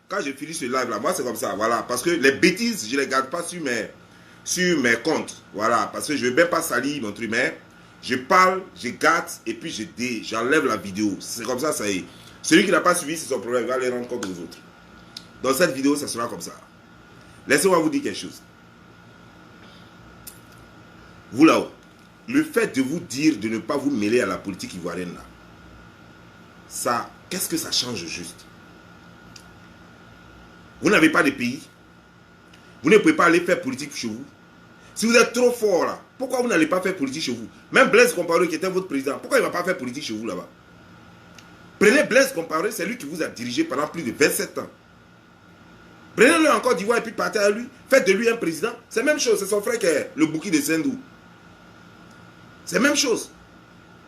quand je finis ce live là, moi c'est comme ça, voilà. Parce que les bêtises, je ne les garde pas sur mes comptes. Voilà, parce que je ne veux même pas salir mon truc, mais je parle, je gâte et puis j'enlève la vidéo. C'est comme ça, ça y est. Celui qui n'a pas suivi, c'est son problème, il va aller rendre compte aux autres. Dans cette vidéo, ça sera comme ça. Laissez-moi vous dire quelque chose. Vous là-haut, le fait de vous dire de ne pas vous mêler à la politique ivoirienne là, ça, qu'est-ce que ça change juste? Vous n'avez pas de pays. Vous ne pouvez pas aller faire politique chez vous. Si vous êtes trop fort là, pourquoi vous n'allez pas faire politique chez vous? Même Blaise Compaoré qui était votre président, pourquoi il ne va pas faire politique chez vous là-bas? Prenez Blaise Compaoré, c'est lui qui vous a dirigé pendant plus de 27 ans. Prenez-le en Côte d'Ivoire et puis partez à lui. Faites de lui un président. C'est la même chose, c'est son frère qui est le Bouki de Sendou. C'est la même chose.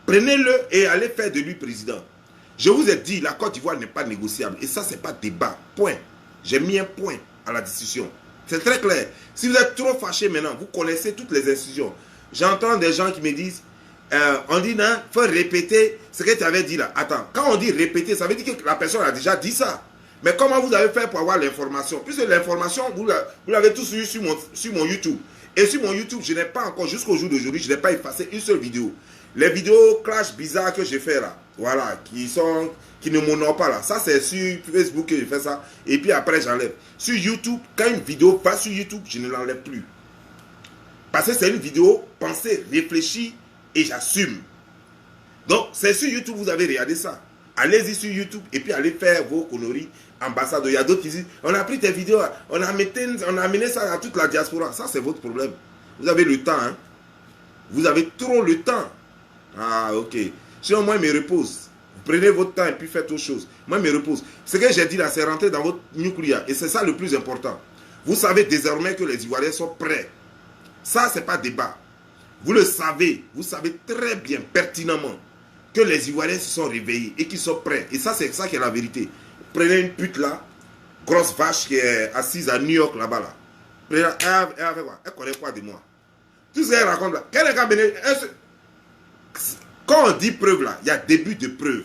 Prenez-le et allez faire de lui président. Je vous ai dit, la Côte d'Ivoire n'est pas négociable. Et ça, c'est pas débat. Point. J'ai mis un point à la discussion. C'est très clair. Si vous êtes trop fâché maintenant, vous connaissez toutes les institutions. J'entends des gens qui me disent, on dit, non, il faut répéter ce que tu avais dit là. Attends, quand on dit répéter, ça veut dire que la personne a déjà dit ça. Mais comment vous avez fait pour avoir l'information? Puisque l'information, vous l'avez tous eu sur mon YouTube. Et sur mon YouTube, je n'ai pas encore, jusqu'au jour d'aujourd'hui, je n'ai pas effacé une seule vidéo. Les vidéos clash bizarres que j'ai fait là, voilà, qui ne m'honorent pas là. Ça, c'est sur Facebook que je fais ça. Et puis après, j'enlève. Sur YouTube, quand une vidéo passe sur YouTube, je ne l'enlève plus. Parce que c'est une vidéo pensée, réfléchie et j'assume. Donc, c'est sur YouTube, vous avez regardé ça. Allez-y sur YouTube et puis allez faire vos conneries. Ambassadeurs, il y a d'autres qui disent, on a pris tes vidéos, on a amené ça à toute la diaspora. Ça, c'est votre problème. Vous avez le temps, hein. Vous avez trop le temps. Ah, ok. Sinon, moi, je me repose. Vous prenez votre temps et puis faites autre chose. Moi, je me repose. Ce que j'ai dit là, c'est rentrer dans votre nucléaire. Et c'est ça le plus important. Vous savez désormais que les Ivoiriens sont prêts. Ça, c'est pas débat. Vous le savez. Vous savez très bien, pertinemment, que les Ivoiriens se sont réveillés et qu'ils sont prêts. Et ça, c'est ça qui est la vérité. Prenez une pute là, grosse vache qui est assise à New York là-bas là. Elle connaît quoi de moi? Tout ce qu'elle raconte là. Quand on dit preuve là, il y a début de preuve.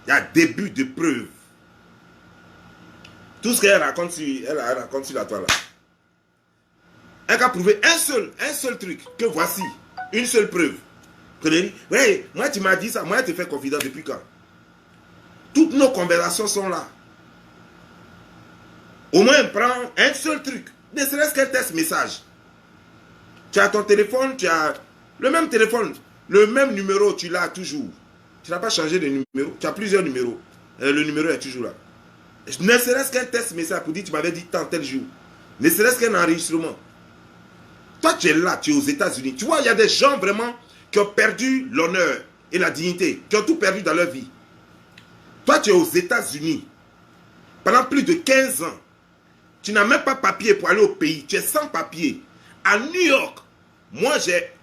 Il y a début de preuve. Tout ce qu'elle raconte elle raconte sur la toile là. Elle a prouvé un seul truc. Que voici. Une seule preuve. Ouais, moi tu m'as dit ça. Moi je te fais confidence depuis quand? Toutes nos conversations sont là. Au moins prends un seul truc. Ne serait-ce qu'un test message. Tu as ton téléphone, tu as le même téléphone, le même numéro, tu l'as toujours. Tu n'as pas changé de numéro. Tu as plusieurs numéros. Le numéro est toujours là. Ne serait-ce qu'un test message pour dire tu m'avais dit tant tel jour. Ne serait-ce qu'un enregistrement. Toi tu es là, tu es aux États-Unis. Tu vois, il y a des gens vraiment qui ont perdu l'honneur et la dignité, qui ont tout perdu dans leur vie. Toi, tu es aux États-Unis. Pendant plus de 15 ans. Tu n'as même pas papier pour aller au pays. Tu es sans papier. À New York. Moi,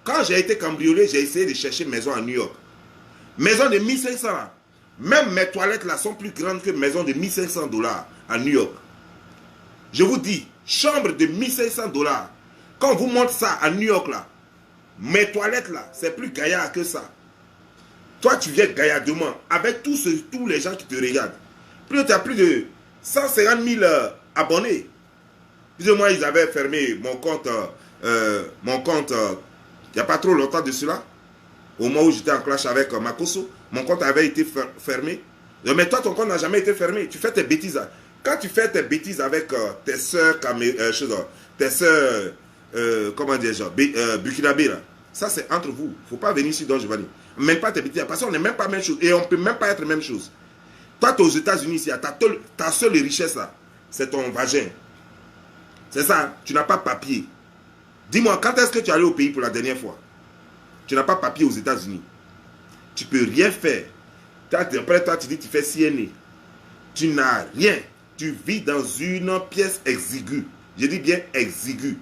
quand j'ai été cambriolé, j'ai essayé de chercher une maison à New York. Maison de 1500 là. Même mes toilettes là sont plus grandes que maison de 1500 $ à New York. Je vous dis, chambre de 1500 $. Quand on vous montre ça à New York là, mes toilettes là, c'est plus gaillard que ça. Toi, tu viens gaillardement avec tous les gens qui te regardent. Tu as plus de 150 000 abonnés. Plus ou moins, ils avaient fermé mon compte, il n'y a pas trop longtemps de cela. Au moment où j'étais en clash avec Makoso, mon compte avait été fermé. Mais toi, ton compte n'a jamais été fermé. Tu fais tes bêtises. Quand tu fais tes bêtises avec tes soeurs, comment dire, Burkinabé, là, ça c'est entre vous. Il ne faut pas venir ici dans Giovanni. Même pas tes bêtises, parce qu'on n'est même pas la même chose. Et on ne peut même pas être la même chose. Toi, tu es aux États-Unis, ici, ta seule richesse, là, c'est ton vagin. C'est ça, tu n'as pas papier. Dis-moi, quand est-ce que tu es allé au pays pour la dernière fois? Tu n'as pas papier aux États-Unis. Tu ne peux rien faire. Après, toi, tu dis que tu fais CNA. Tu n'as rien. Tu vis dans une pièce exiguë. Je dis bien exiguë.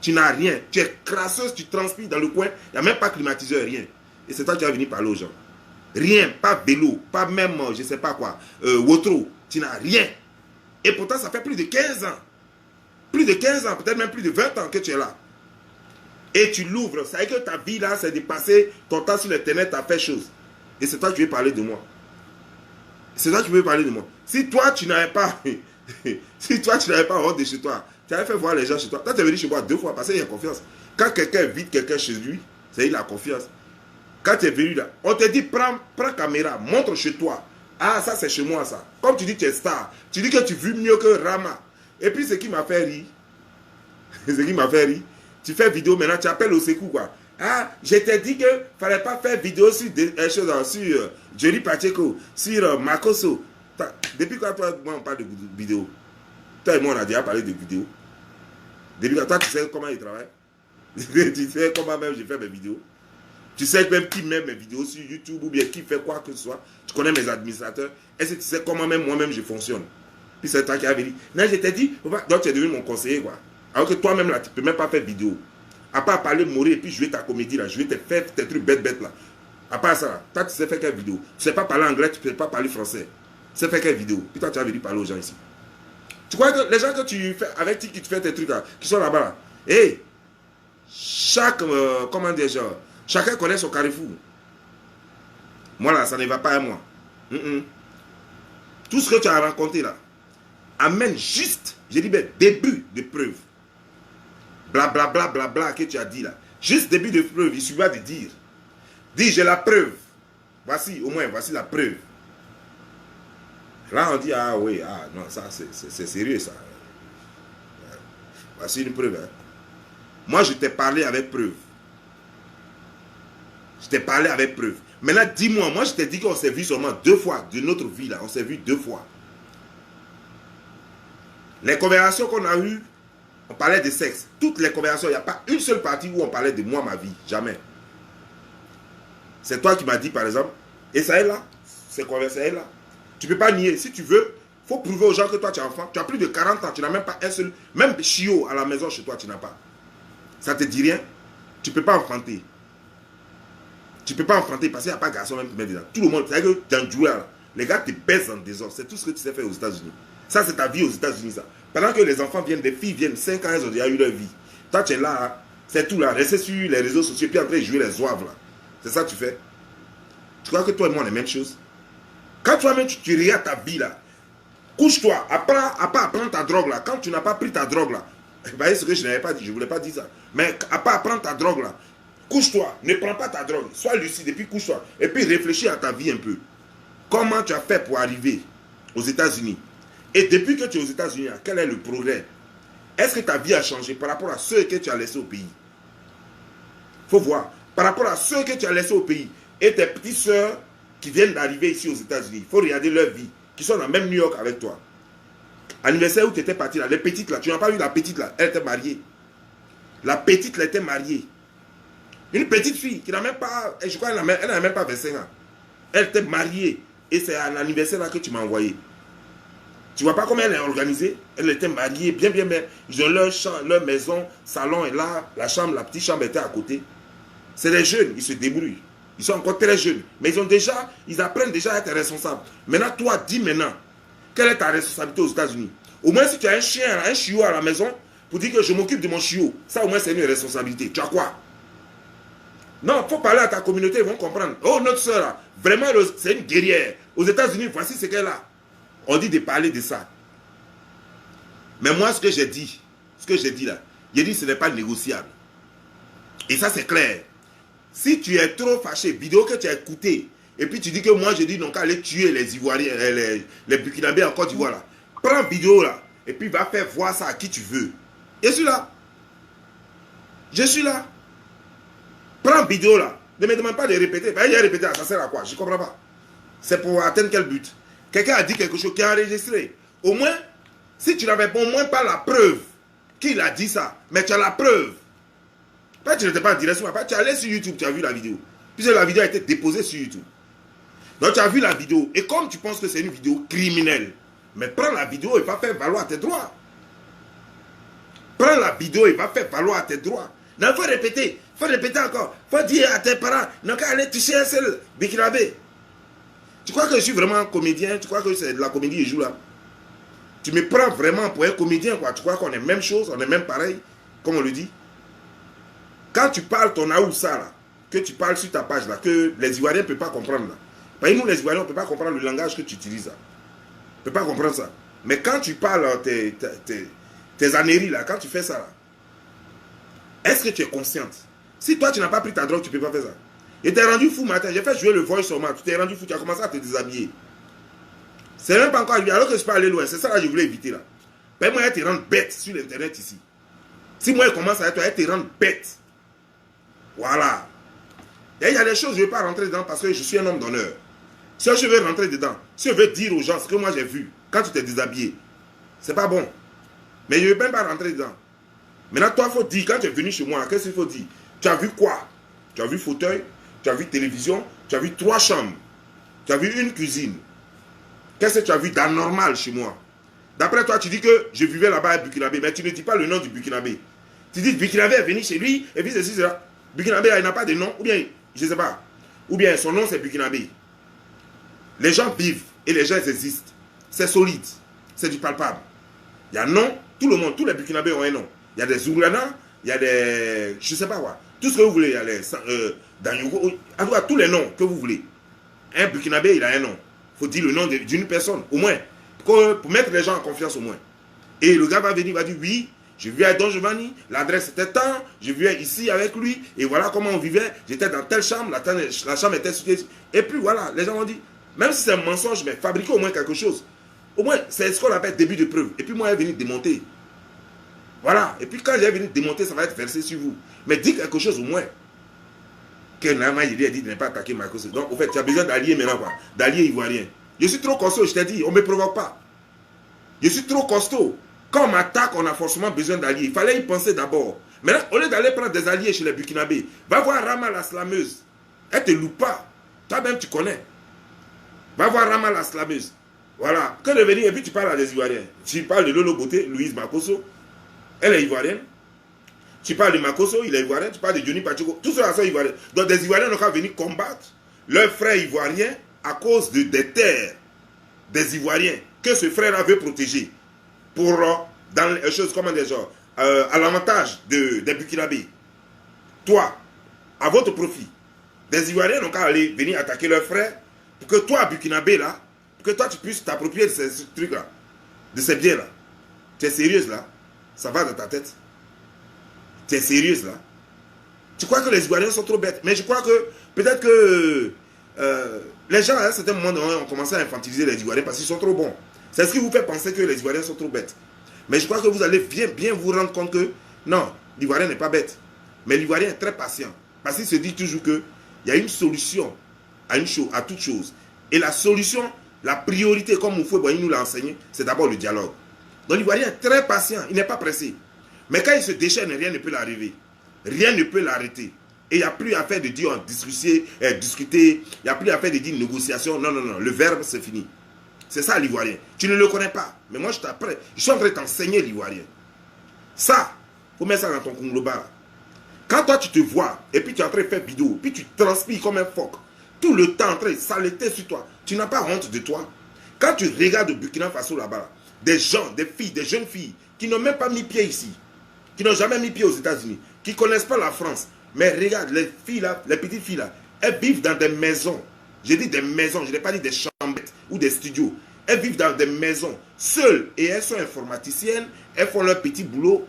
Tu n'as rien. Tu es crasseuse, tu transpires dans le coin. Il n'y a même pas climatiseur, rien. Et c'est toi qui vas venir parler aux gens. Rien, pas vélo, pas même, je ne sais pas quoi, Wotro. Tu n'as rien. Et pourtant, ça fait plus de 15 ans. Plus de 15 ans, peut-être même plus de 20 ans que tu es là. Et tu l'ouvres. Ça veut dire que ta vie là, c'est de passer ton temps sur l'internet à faire chose. Et c'est toi qui veux parler de moi. C'est toi qui veux parler de moi. Si toi, tu n'avais pas... si toi, tu n'avais pas honte de chez toi, tu avais fait voir les gens chez toi. Toi, tu es venu chez moi 2 fois parce qu'il y a confiance. Quand quelqu'un invite quelqu'un chez lui, c'est il a confiance. Quand tu es venu là, on te dit, prends caméra, montre chez toi. Ah, ça, c'est chez moi, ça. Comme tu dis, tu es star. Tu dis que tu vis mieux que Rama. Et puis, ce qui m'a fait rire, ce qui m'a fait rire, tu fais vidéo maintenant, tu appelles au secours, quoi. Ah, je t'ai dit qu'il ne fallait pas faire vidéo sur des choses, sur Jerry Pacheco, sur Makoso. Depuis quand toi, moi, on parle de vidéo? Toi et moi, on a déjà parlé de vidéo. Depuis quand toi, tu sais comment il travaille? Tu sais comment même je fais mes vidéos? Tu sais même qui met mes vidéos sur YouTube ou bien qui fait quoi que ce soit. Tu connais mes administrateurs. Est-ce que tu sais comment même moi-même je fonctionne? Puis c'est toi qui as dit. Non, je t'ai dit, donc tu es devenu mon conseiller, quoi. Alors que toi-même, là, tu ne peux même pas faire vidéo. À part parler, mourir et puis jouer ta comédie, là. Jouer tes trucs bêtes, là. À part ça, là, toi, tu sais faire quelle vidéo? Tu ne sais pas parler anglais, tu ne sais pas parler français. Tu sais faire quelle vidéo? Puis toi, tu as venu parler aux gens ici. Tu crois que les gens que tu fais, avec qui tu fais tes trucs, là, qui sont là-bas, là, hey, chaque, comment dire, genre, chacun connaît son carrefour. Moi, là, ça ne va pas à moi. Tout ce que tu as raconté, là, amène juste, j'ai dit, ben, début de preuve. Blablabla, bla, bla, bla, que tu as dit là. Juste début de preuve, il suffit de dire. Dis, j'ai la preuve. Voici, au moins, voici la preuve. Là, on dit, ah oui, ah non, ça, c'est sérieux, ça. Voici une preuve. Hein. Moi, je t'ai parlé avec preuve. Je t'ai parlé avec preuve. Maintenant, dis-moi, moi, je t'ai dit qu'on s'est vu seulement 2 fois de notre vie, là. On s'est vu 2 fois. Les conversations qu'on a eues, on parlait de sexe. Toutes les conversations, il n'y a pas une seule partie où on parlait de moi, ma vie. Jamais. C'est toi qui m'as dit, par exemple, et ça est là. C'est conversé là. Tu ne peux pas nier. Si tu veux, il faut prouver aux gens que toi, tu es enfant. Tu as plus de 40 ans. Tu n'as même pas un seul. Même chiot à la maison chez toi, tu n'as pas. Ça ne te dit rien. Tu ne peux pas enfanter. Tu ne peux pas enfanter parce qu'il n'y a pas de garçon même qui met dedans. Tout le monde, c'est que dans le joueur, les gars te baissent en désordre. C'est tout ce que tu sais faire aux États-Unis. Ça, c'est ta vie aux États-Unis, ça. Pendant que les enfants viennent, des filles viennent, 5 ans, elles ont déjà eu leur vie. Toi, tu es là, hein, c'est tout là, rester sur les réseaux sociaux, puis en train de jouer les zouaves là. C'est ça que tu fais. Tu crois que toi et moi, on est la même chose? Quand toi-même, tu regardes ta vie là, couche-toi, apprends ta drogue là. Quand tu n'as pas pris ta drogue là, vous voyez ce que je n'avais pas dit, je ne voulais pas dire ça. Mais apprends ta drogue là, couche-toi, ne prends pas ta drogue, sois lucide et puis couche-toi. Et puis réfléchis à ta vie un peu. Comment tu as fait pour arriver aux États-Unis? Et depuis que tu es aux États-Unis, quel est le progrès? Est-ce que ta vie a changé par rapport à ceux que tu as laissés au pays? Il faut voir. Par rapport à ceux que tu as laissés au pays et tes petites soeurs qui viennent d'arriver ici aux États-Unis, il faut regarder leur vie, qui sont dans le même New York avec toi. Anniversaire où tu étais parti là, les petites là, tu n'as pas vu la petite là, elle était mariée. La petite là était mariée. Une petite fille qui n'a même pas, je crois qu'elle n'a même pas 25 ans. Elle était mariée et c'est à l'anniversaire là que tu m'as envoyé. Tu vois pas comment elle est organisée? Elle était mariée, bien. Ils ont leur chambre, leur maison, salon est là, la chambre, la petite chambre était à côté. C'est des jeunes, ils se débrouillent. Ils sont encore très jeunes. Mais ils apprennent déjà à être responsables. Maintenant, toi, dis maintenant, quelle est ta responsabilité aux États-Unis? Au moins, si tu as un chien, un chiot à la maison, pour dire que je m'occupe de mon chiot, ça au moins c'est une responsabilité. Tu as quoi? Non, il faut parler à ta communauté, ils vont comprendre. Oh, notre soeur, vraiment, c'est une guerrière. Aux États-Unis, voici ce qu'elle a. On dit de parler de ça. Mais moi, ce que j'ai dit là, j'ai dit que ce n'est pas négociable. Et ça, c'est clair. Si tu es trop fâché, vidéo que tu as écouté, et puis tu dis que moi, je dis non, qu'à aller tuer les Ivoiriens, les Burkinabés en Côte d'Ivoire là. Prends vidéo là, et puis va faire voir ça à qui tu veux. Je suis là. Je suis là. Prends vidéo là. Ne me demande pas de répéter. Il a répété, ça sert à quoi? Je ne comprends pas. C'est pour atteindre quel but? Quelqu'un a dit quelque chose qui est enregistré. Au moins, si tu n'avais au moins pas la preuve qu'il a dit ça, mais tu as la preuve. Pas tu n'étais pas en direction, tu es allé sur YouTube, tu as vu la vidéo. Puisque la vidéo a été déposée sur YouTube. Donc tu as vu la vidéo. Et comme tu penses que c'est une vidéo criminelle, mais prends la vidéo et va faire valoir tes droits. Prends la vidéo et va faire valoir tes droits. Non, il faut répéter. Il faut répéter encore. Il faut dire à tes parents, non, qu'à aller toucher un seul Burkinabé. Tu crois que je suis vraiment un comédien? Tu crois que c'est de la comédie que je joue là? Tu me prends vraiment pour un comédien, quoi. Tu crois qu'on est même chose, on est même pareil, comme on le dit? Quand tu parles ton Aoussa là, que tu parles sur ta page là, que les Ivoiriens ne peuvent pas comprendre là, Parce que nous, les Ivoiriens, on ne peut pas comprendre le langage que tu utilises. Là. On ne peut pas comprendre ça. Mais quand tu parles tes âneries, là, quand tu fais ça, là, est-ce que tu es consciente? Si toi, tu n'as pas pris ta drogue, tu ne peux pas faire ça. Et t'es rendu fou matin. J'ai fait jouer le voice sur moi. Tu t'es rendu fou. Tu as commencé à te déshabiller. C'est même pas encore arrivé. Alors que je peux aller loin. C'est ça là que je voulais éviter là. Mais moi, elle te rend bête sur l'internet ici. Si moi, elle commence à être, elle te rend bête. Voilà. Et il y a des choses, je ne vais pas rentrer dedans parce que je suis un homme d'honneur. Si je veux rentrer dedans, si je veux dire aux gens ce que moi j'ai vu quand tu t'es déshabillé, c'est pas bon. Mais je ne veux même pas rentrer dedans. Maintenant, toi, il faut dire, quand tu es venu chez moi, qu'est-ce qu'il faut dire? Tu as vu quoi? Tu as vu fauteuil, tu as vu télévision, tu as vu 3 chambres, tu as vu une cuisine. Qu'est-ce que tu as vu d'anormal chez moi? D'après toi, tu dis que je vivais là-bas à Burkinabé, mais tu ne dis pas le nom du Burkinabé. Tu dis Burkinabé est venu chez lui, et puis ceci, cela. Burkinabé, il n'a pas de nom, ou bien, je ne sais pas. Ou bien son nom, c'est Burkinabé. Les gens vivent et les gens existent. C'est solide, c'est du palpable. Il y a un nom, tout le monde, tous les Burkinabés ont un nom. Il y a des Zourana, il y a des. Je ne sais pas quoi. Tout ce que vous voulez, il y a les. Danyugo, en tout cas, tous les noms que vous voulez. Un Burkinabé, il a un nom. Il faut dire le nom d'une personne, au moins. Pour mettre les gens en confiance, au moins. Et le gars va venir, il va dire oui, je vivais à Don Giovanni, l'adresse était tant, je vivais ici avec lui, et voilà comment on vivait. J'étais dans telle chambre, la chambre était située. Et puis voilà, les gens vont dire, même si c'est un mensonge, mais fabriquez au moins quelque chose. Au moins, c'est ce qu'on appelle début de preuve. Et puis moi, elle est venue démonter. Voilà. Et puis quand j'ai venu démonter, ça va être versé sur vous. Mais dis quelque chose au moins. Que Nama il a dit de ne pas attaquer Marcos. Donc, au fait, tu as besoin d'alliés maintenant, quoi. D'alliés ivoiriens. Je suis trop costaud, je t'ai dit, on ne me provoque pas. Je suis trop costaud. Quand on m'attaque, on a forcément besoin d'alliés. Il fallait y penser d'abord. Maintenant, au lieu d'aller prendre des alliés chez les Burkinabés, va voir Rama la slameuse. Elle te loupe pas. Toi-même, tu connais. Va voir Rama la slameuse. Voilà. Que de venir et puis tu parles à des Ivoiriens. Tu parles de Lolo Beauté, Louise Makosso. Elle est ivoirienne. Tu parles de Makosso, il est ivoirien. Tu parles de Johnny Pacheco. Tous ceux-là sont ivoiriens. Donc des Ivoiriens n'ont qu'à venir combattre leurs frères ivoiriens à cause des terres des Ivoiriens que ce frère veut protéger. Pour, dans les choses, comment dire, à l'avantage des Burkinabés. Toi, à votre profit, des Ivoiriens n'ont qu'à aller venir attaquer leurs frères pour que toi, Burkinabé, là, pour que toi, tu puisses t'approprier de ces trucs-là, de ces biens-là. Tu es sérieuse, là? Ça va dans ta tête? Tu es sérieuse, là? Tu crois que les Ivoiriens sont trop bêtes? Mais je crois que, peut-être que les gens, à un certain moment, ont commencé à infantiliser les Ivoiriens parce qu'ils sont trop bons. C'est ce qui vous fait penser que les Ivoiriens sont trop bêtes. Mais je crois que vous allez bien vous rendre compte que, non, l'Ivoirien n'est pas bête. Mais l'Ivoirien est très patient. Parce qu'il se dit toujours qu'il y a une solution à toute chose. Et la solution, la priorité, comme Moufoué Boigny nous l'a enseigné, c'est d'abord le dialogue. Donc l'Ivoirien est très patient, il n'est pas pressé. Mais quand il se déchaîne, rien ne peut l'arriver. Rien ne peut l'arrêter. Et il n'y a plus à faire de dire discuter, il n'y a plus à faire de dire négociation. Non, non, non, le verbe, c'est fini. C'est ça l'Ivoirien. Tu ne le connais pas. Mais moi, je suis en train de t'enseigner l'Ivoirien. Ça, il faut mettre ça dans ton Kongloba. Quand toi, tu te vois, et puis tu es en train de faire vidéo, puis tu transpires comme un phoque, tout le temps en train de s'alerter sur toi, tu n'as pas honte de toi. Quand tu regardes au Burkina Faso là-bas, des gens, des filles, des jeunes filles, qui n'ont même pas mis pied ici, qui n'ont jamais mis pied aux États-Unis, qui ne connaissent pas la France, mais regarde, les filles là, les petites filles là, elles vivent dans des maisons. J'ai dit des maisons, je n'ai pas dit des chambrettes ou des studios. Elles vivent dans des maisons, seules, et elles sont informaticiennes, elles font leur petit boulot.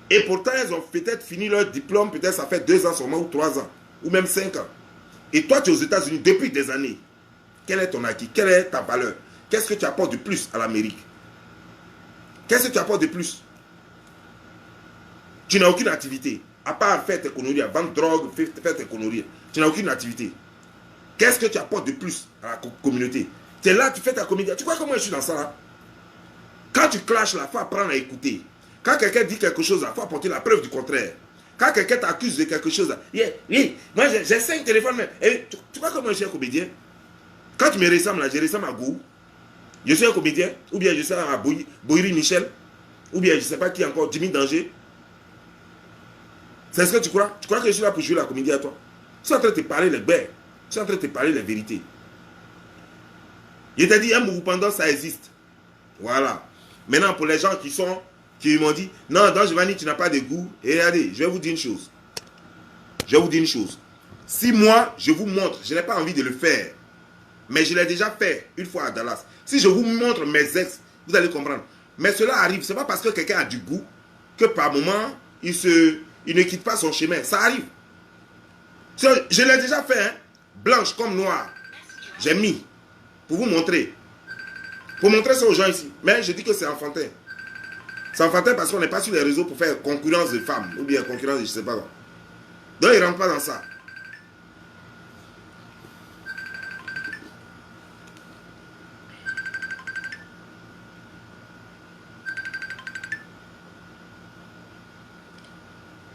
Et pourtant, elles ont peut-être fini leur diplôme, peut-être ça fait 2 ans seulement, ou 3 ans, ou même 5 ans. Et toi, tu es aux États-Unis depuis des années. Quel est ton acquis? Quelle est ta valeur? Qu'est-ce que tu apportes de plus à l'Amérique? Qu'est-ce que tu apportes de plus? Tu n'as aucune activité. À part faire tes conneries, vendre drogue, faire tes conneries. Tu n'as aucune activité. Qu'est-ce que tu apportes de plus à la communauté? Tu es là, tu fais ta comédie. Tu crois que moi je suis dans ça là? Quand tu clashes là, il faut apprendre à écouter. Quand quelqu'un dit quelque chose là, il faut apporter la preuve du contraire. Quand quelqu'un t'accuse de quelque chose là, oui, moi j'ai 5 téléphones même. Et tu crois que moi je suis un comédien? Quand tu me ressembles là, je ressemble à Gou. Je suis un comédien, ou bien je suis à Boiri Michel, ou bien je ne sais pas qui encore, Jimmy Danger. C'est ce que tu crois? Tu crois que je suis là pour jouer la comédie à toi? Je suis en train de te parler les bêtes. Je suis en train de te parler les vérités. Je t'ai dit, un Mougou ça existe. Voilà. Maintenant, pour les gens qui m'ont dit, non, dans Giovanni, tu n'as pas de goût. Et regardez, je vais vous dire une chose. Si moi, je vous montre, je n'ai pas envie de le faire. Mais je l'ai déjà fait une fois à Dallas. Si je vous montre mes ex, vous allez comprendre. Mais cela arrive. Ce n'est pas parce que quelqu'un a du goût que par moment, il ne quitte pas son chemin. Ça arrive. Je l'ai déjà fait. Hein? Blanche comme noire. J'ai mis. Pour vous montrer. Pour montrer ça aux gens ici. Mais je dis que c'est enfantin. C'est enfantin parce qu'on n'est pas sur les réseaux pour faire concurrence de femmes. Ou bien concurrence de je ne sais pas quoi. Donc ils ne rentrent pas dans ça.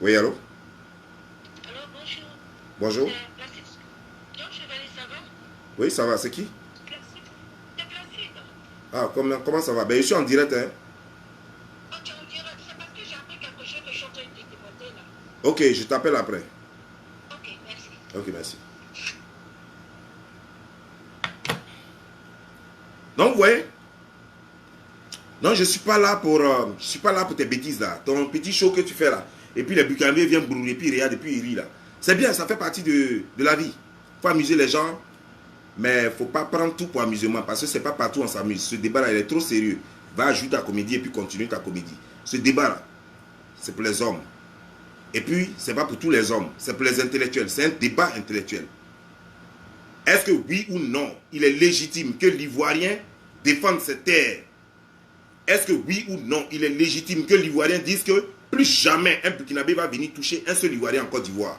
Oui, allô? Allô, bonjour. Bonjour. Donc, Chevalier, ça va? Oui, ça va. C'est qui? C'est Placide. Ah, comment ça va? Ben, je suis en direct, hein. Oh, tu en dirais, c'est parce que j'ai appris quelque chose que je suis en train de te demander là. Ok, je t'appelle après. Ok, merci. Ok, merci. Donc, vous voyez? Non, je ne suis pas là pour tes bêtises là. Ton petit show que tu fais là. Et puis les bucaniers viennent brûler, puis ils regardent, et puis ils rient là. C'est bien, ça fait partie de la vie. Il faut amuser les gens, mais il ne faut pas prendre tout pour amusement, parce que ce n'est pas partout on s'amuse. Ce débat-là, il est trop sérieux. Va ajouter ta comédie et puis continue ta comédie. Ce débat-là, c'est pour les hommes. Et puis, ce n'est pas pour tous les hommes, c'est pour les intellectuels. C'est un débat intellectuel. Est-ce que oui ou non, il est légitime que l'Ivoirien défende ses terres? Est-ce que oui ou non, il est légitime que l'Ivoirien dise que plus jamais un Burkinabé va venir toucher un seul Ivoirien en Côte d'Ivoire?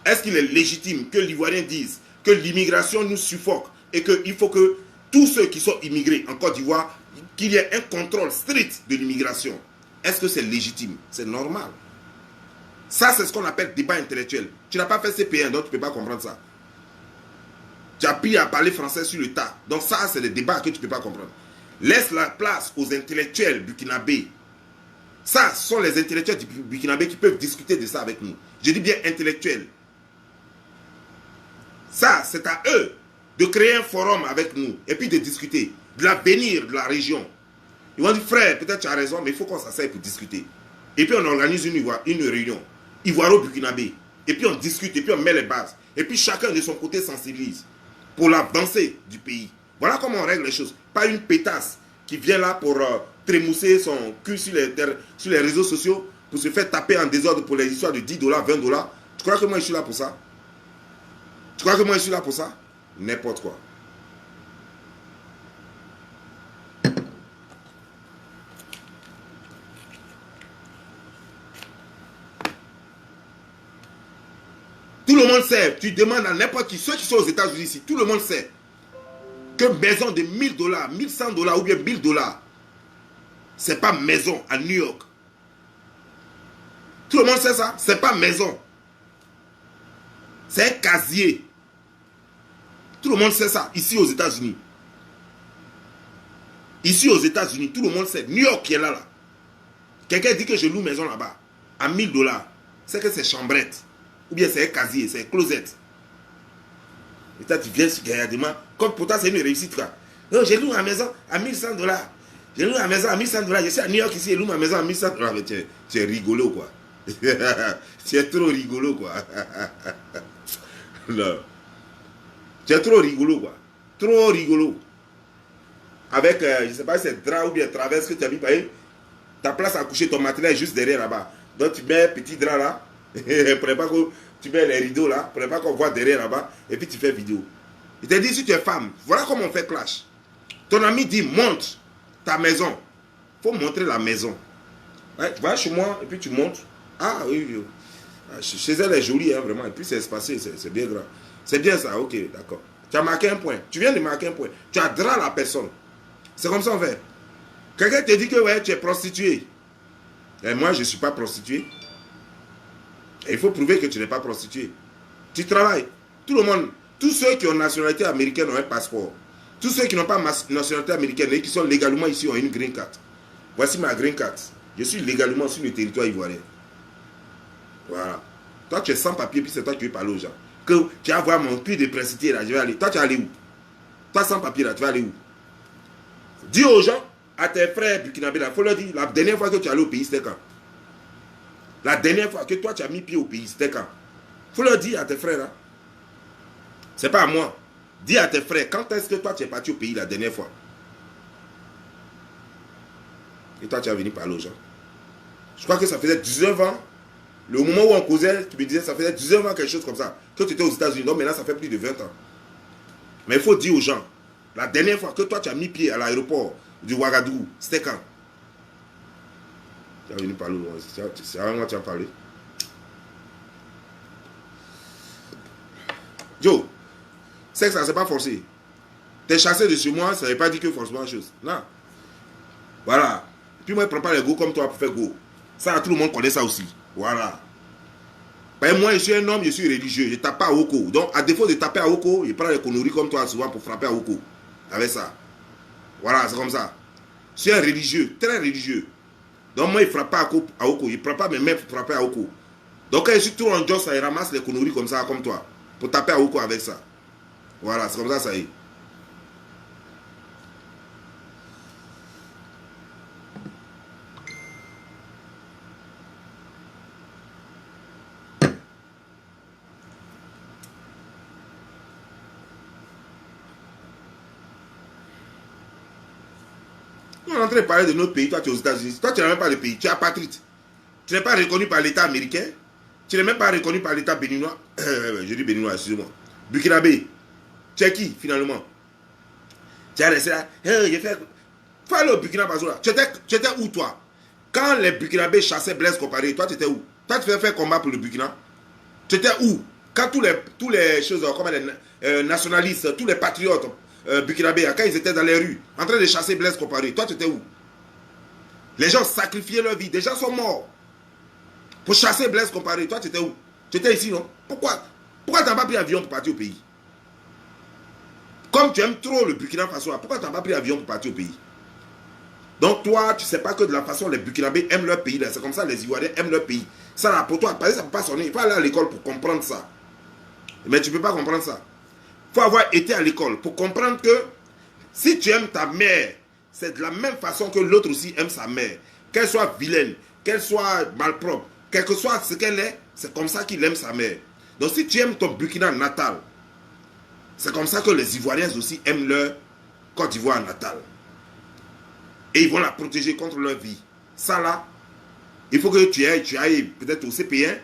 Est-ce qu'il est légitime que l'Ivoirien dise que l'immigration nous suffoque et qu'il faut que tous ceux qui sont immigrés en Côte d'Ivoire, qu'il y ait un contrôle strict de l'immigration? Est-ce que c'est légitime? C'est normal. Ça, c'est ce qu'on appelle débat intellectuel. Tu n'as pas fait CP1, donc tu ne peux pas comprendre ça. Tu as appris à parler français sur le tas. Donc ça, c'est des débats que tu ne peux pas comprendre. Laisse la place aux intellectuels burkinabés. Ça, ce sont les intellectuels du Burkinabé qui peuvent discuter de ça avec nous. Je dis bien intellectuels. Ça, c'est à eux de créer un forum avec nous et puis de discuter de l'avenir de la région. Ils vont dire, frère, peut-être tu as raison, mais il faut qu'on s'asseye pour discuter. Et puis on organise une réunion, Ivoiro-Burkinabé. Et puis on discute, et puis on met les bases. Et puis chacun de son côté sensibilise pour l'avancée du pays. Voilà comment on règle les choses. Pas une pétasse qui vient là pour trémousser son cul sur les réseaux sociaux pour se faire taper en désordre pour les histoires de 10 $, 20 $. Tu crois que moi je suis là pour ça? Tu crois que moi je suis là pour ça? N'importe quoi. Tout le monde sait, tu demandes à n'importe qui, ceux qui sont aux États-Unis ici, tout le monde sait que maison de 1000 $, 1100 $ ou bien 1000 $, c'est pas maison à New York. Tout le monde sait ça, c'est pas maison. C'est un casier. Tout le monde sait ça, ici aux États-Unis. Ici aux États-Unis, tout le monde sait. New York qui est là. Quelqu'un dit que je loue maison là-bas à 1000 $. C'est que c'est chambrette. Ou bien c'est un casier, c'est un closet. Et toi, tu viens sur Gaillardement, comme pour toi, c'est une réussite. Quoi. Non, je loue ma maison à 1100 $. Je loue ma maison à 1100 $. Je suis à New York ici, je loue ma maison à 1100 $. Mais tu es rigolo, quoi. Tu es trop rigolo, quoi. Non. Tu es trop rigolo, quoi. Trop rigolo. Avec, je ne sais pas si c'est drap ou bien traverse que tu as mis, ta place à coucher, ton matériel est juste derrière là-bas. Donc tu mets un petit drap là. Pour pas que tu mets les rideaux là, pour pas qu'on voit derrière là-bas, et puis tu fais vidéo. Il te dit, si tu es femme, voilà comment on fait clash. Ton ami dit, montre ta maison. Il faut montrer la maison. Ouais, tu vas chez moi, et puis tu montres. Ah oui, oui. Chez elle, elle est jolie, hein, vraiment. Et puis c'est espacé, c'est bien grand. C'est bien ça, ok, d'accord. Tu as marqué un point. Tu viens de marquer un point. Tu as drap la personne. C'est comme ça on fait. Quelqu'un te dit que ouais, tu es prostituée. Et moi, je ne suis pas prostituée. Et il faut prouver que tu n'es pas prostituée. Tu travailles. Tout le monde, tous ceux qui ont nationalité américaine ont un passeport. Tous ceux qui n'ont pas nationalité américaine et qui sont légalement ici ont une green card. Voici ma green card. Je suis légalement sur le territoire ivoirien. Voilà. Toi, tu es sans papier, puis c'est toi qui veux parler aux gens. Que tu vas voir mon puits de précité là, je vais aller. Toi, tu vas aller où? Toi, sans papier là, tu vas aller où? Dis aux gens, à tes frères burkinabés là, il faut leur dire, la dernière fois que tu es allé au pays, c'était quand? La dernière fois que toi tu as mis pied au pays, c'était quand? Il faut leur dire à tes frères là. C'est pas à moi Dis à tes frères, quand est-ce que toi tu es parti au pays la dernière fois? Et toi tu es venu parler aux gens. Je crois que ça faisait 19 ans. Le moment où on causait, tu me disais, ça faisait 19 ans, quelque chose comme ça, que tu étais aux États-Unis. Non, maintenant, ça fait plus de 20 ans. Mais il faut dire aux gens, la dernière fois que toi, tu as mis pied à l'aéroport du Ouagadougou, c'était quand? Tu es venu parler, c'est à moi que tu as parlé. Joe, c'est que ça ne s'est pas forcé. T'es chassé de chez moi, ça ne veut pas dire que forcément une chose. Non. Voilà. Puis moi, je ne prends pas les go comme toi pour faire go. Ça, tout le monde connaît ça aussi. Voilà. Ben, moi, je suis un homme, je suis religieux. Je ne tape pas à Oko. Donc, à défaut de taper à Oko, je prends les conneries comme toi souvent pour frapper à Oko. Avec ça. Voilà, c'est comme ça. Je suis un religieux, très religieux. Donc, moi, il ne frappe pas à Oko. Il ne prend pas mes mains pour frapper à Oko. Donc, quand je suis tout en joss, il ramasse les conneries comme ça, comme toi. Pour taper à Oko avec ça. Voilà, c'est comme ça, ça y est. On est en train de parler de notre pays, toi tu es aux États-Unis. Toi tu n'as même pas de pays, tu es apatride. Tu n'es pas reconnu par l'État américain. Tu n'es même pas reconnu par l'État béninois. Je dis béninois, excusez-moi. Burkinabé. Tu es qui finalement? Tu as resté là. J'ai fait. Faut aller au Burkina Faso là. Tu étais où toi? Quand les Burkinabés chassaient Blaise Compaoré, toi tu étais où? Toi tu faisais faire combat pour le Burkina? Tu étais où? Quand tous les choses, comme les nationalistes, tous les patriotes burkinabés, quand ils étaient dans les rues, en train de chasser Blaise Compaoré, toi tu étais où? Les gens sacrifiaient leur vie, des gens sont morts pour chasser Blaise Compaoré. Toi tu étais où? Tu étais ici, non? Pourquoi tu n'as pas pris avion pour partir au pays? Comme tu aimes trop le Burkina Faso, pourquoi tu n'as pas pris avion pour partir au pays? Donc toi, tu ne sais pas que de la façon les Burkinabés aiment leur pays, c'est comme ça les Ivoiriens aiment leur pays. Ça là, pour toi, ça ne peut pas sonner. Il faut aller à l'école pour comprendre ça. Mais tu ne peux pas comprendre ça. Il faut avoir été à l'école pour comprendre que si tu aimes ta mère, c'est de la même façon que l'autre aussi aime sa mère. Qu'elle soit vilaine, qu'elle soit malpropre, quel que soit ce qu'elle est, c'est comme ça qu'il aime sa mère. Donc si tu aimes ton Burkina natal, c'est comme ça que les Ivoiriens aussi aiment leur Côte d'Ivoire natale. Et ils vont la protéger contre leur vie. Ça là, il faut que tu ailles peut-être au CP1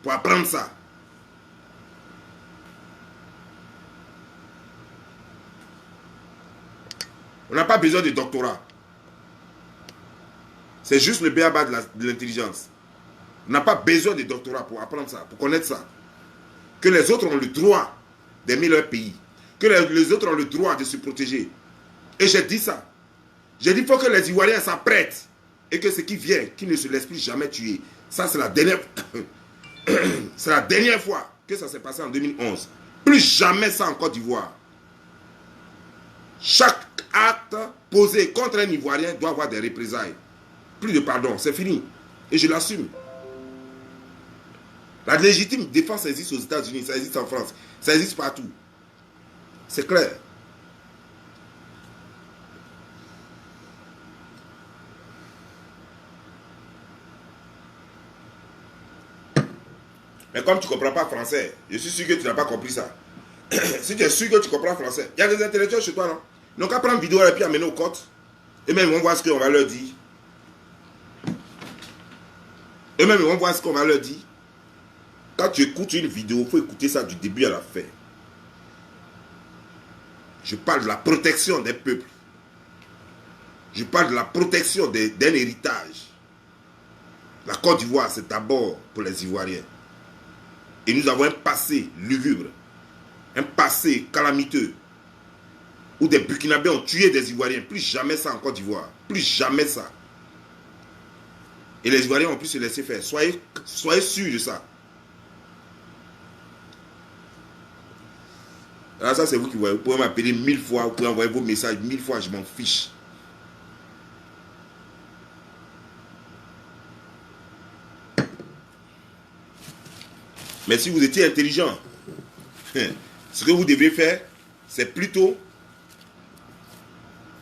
pour apprendre ça. On n'a pas besoin de doctorat. C'est juste le b.a.-ba de l'intelligence. On n'a pas besoin de doctorat pour apprendre ça, pour connaître ça. Que les autres ont le droit d'aimer leur pays. Que les autres ont le droit de se protéger. Et j'ai dit ça. J'ai dit qu'il faut que les Ivoiriens s'apprêtent. Et que ce qui vient, qui ne se laisse plus jamais tuer. Ça, c'est la dernière... c'est la dernière fois que ça s'est passé en 2011. Plus jamais ça en Côte d'Ivoire. Chaque acte posé contre un Ivoirien doit avoir des représailles. Plus de pardon, c'est fini. Et je l'assume. La légitime défense existe aux États-Unis, ça existe en France, ça existe partout. C'est clair. Mais comme tu ne comprends pas français, je suis sûr que tu n'as pas compris ça. Si tu es sûr que tu comprends français, il y a des intellectuels chez toi, non? Ils n'ont qu'à prendre une vidéo et puis amener aux côtes. Et même ils vont voir ce qu'on va leur dire. Eux-mêmes, ils vont voir ce qu'on va leur dire. Quand tu écoutes une vidéo, il faut écouter ça du début à la fin. Je parle de la protection des peuples. Je parle de la protection d'un héritage. La Côte d'Ivoire, c'est d'abord pour les Ivoiriens. Et nous avons un passé lugubre, un passé calamiteux, où des Burkinabés ont tué des Ivoiriens. Plus jamais ça en Côte d'Ivoire. Plus jamais ça. Et les Ivoiriens ont pu se laisser faire. Soyez sûrs de ça. Alors ça, c'est vous qui voyez. Vous pouvez m'appeler 1000 fois, vous pouvez envoyer vos messages 1000 fois, je m'en fiche. Mais si vous étiez intelligent, ce que vous devez faire, c'est plutôt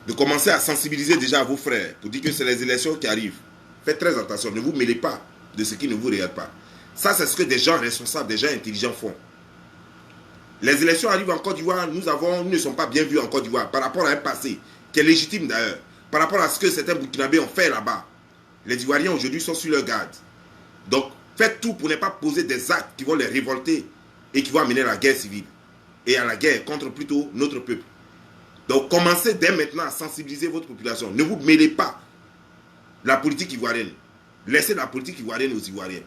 de commencer à sensibiliser déjà vos frères pour dire que c'est les élections qui arrivent. Faites très attention, ne vous mêlez pas de ce qui ne vous regarde pas. Ça, c'est ce que des gens responsables, des gens intelligents font. Les élections arrivent en Côte d'Ivoire, nous ne sommes pas bien vus en Côte d'Ivoire par rapport à un passé qui est légitime d'ailleurs, par rapport à ce que certains Burkinabés ont fait là-bas. Les Ivoiriens aujourd'hui sont sur leur garde. Donc, faites tout pour ne pas poser des actes qui vont les révolter et qui vont amener à la guerre civile et à la guerre contre plutôt notre peuple. Donc, commencez dès maintenant à sensibiliser votre population. Ne vous mêlez pas la politique ivoirienne. Laissez la politique ivoirienne aux Ivoiriens.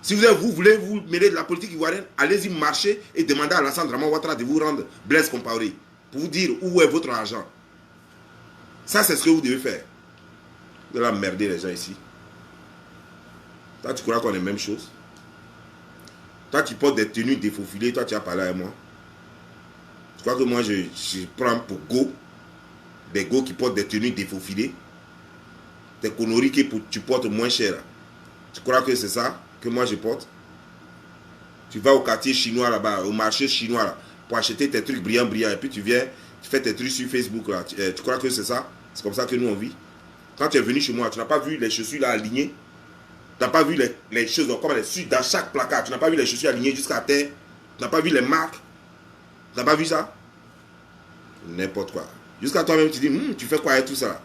Si vous voulez vous mêler de la politique ivoirienne, allez-y marcher et demandez à Alassane Draman Ouattara de vous rendre Blaise Compaoré pour vous dire où est votre argent. Ça, c'est ce que vous devez faire. Vous allez emmerder les gens ici. Toi, tu crois qu'on est la même chose? Toi, tu portes des tenues défaufilées, toi, tu as parlé à moi. Tu crois que moi, je prends pour go des go qui portent des tenues défaufilées? Des conneries que tu portes moins cher. Tu crois que c'est ça que moi je porte? Tu vas au quartier chinois là-bas, au marché chinois là, pour acheter tes trucs brillants, et puis tu viens, tu fais tes trucs sur Facebook là. Tu crois que c'est ça? C'est comme ça que nous on vit. Quand tu es venu chez moi, tu n'as pas vu les chaussures là alignées. Tu n'as pas vu les choses comme dans chaque placard. Tu n'as pas vu les chaussures alignées jusqu'à terre. Tu n'as pas vu les marques. Tu n'as pas vu ça? N'importe quoi. Jusqu'à toi-même, tu dis, tu fais quoi avec tout ça?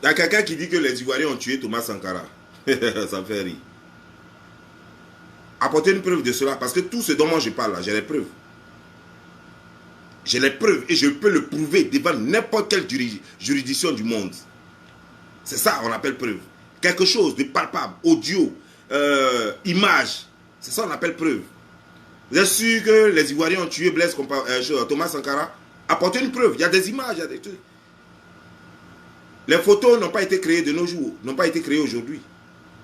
Il y a quelqu'un qui dit que les Ivoiriens ont tué Thomas Sankara. Ça me fait rire. Apportez une preuve de cela, parce que tout ce dont moi je parle là, j'ai les preuves. J'ai les preuves et je peux le prouver devant n'importe quelle juridiction du monde. C'est ça on appelle preuve. Quelque chose de palpable, audio, image. C'est ça on appelle preuve. Vous êtes sûr que les Ivoiriens ont tué Thomas Sankara? Apportez une preuve. Il y a des images, il y a des trucs. Les photos n'ont pas été créées de nos jours, n'ont pas été créées aujourd'hui.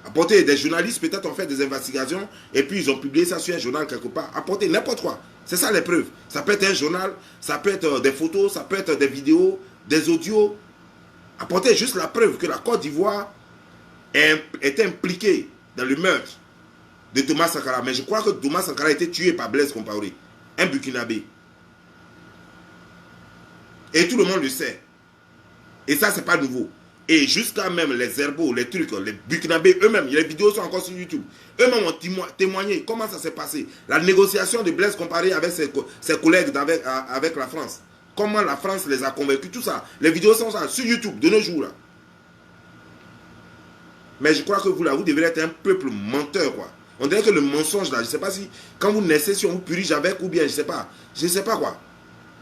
Apportez, des journalistes peut-être ont fait des investigations et puis ils ont publié ça sur un journal quelque part. Apportez n'importe quoi. C'est ça les preuves. Ça peut être un journal, ça peut être des photos, ça peut être des vidéos, des audios. Apportez juste la preuve que la Côte d'Ivoire est impliquée dans le meurtre de Thomas Sankara. Mais je crois que Thomas Sankara a été tué par Blaise Compaoré, un Burkinabé. Et tout le monde le sait. Et ça, c'est pas nouveau. Et jusqu'à même les herbos, les trucs, les Burkinabés eux-mêmes, les vidéos sont encore sur YouTube. Eux-mêmes ont témoigné comment ça s'est passé. La négociation de Blaise Compaoré avec ses collègues avec la France. Comment la France les a convaincus, tout ça. Les vidéos sont sur YouTube de nos jours là. Mais je crois que vous là, vous devez être un peuple menteur quoi. On dirait que le mensonge là, je ne sais pas si quand vous naissez, si on vous purige avec ou bien, je ne sais pas quoi.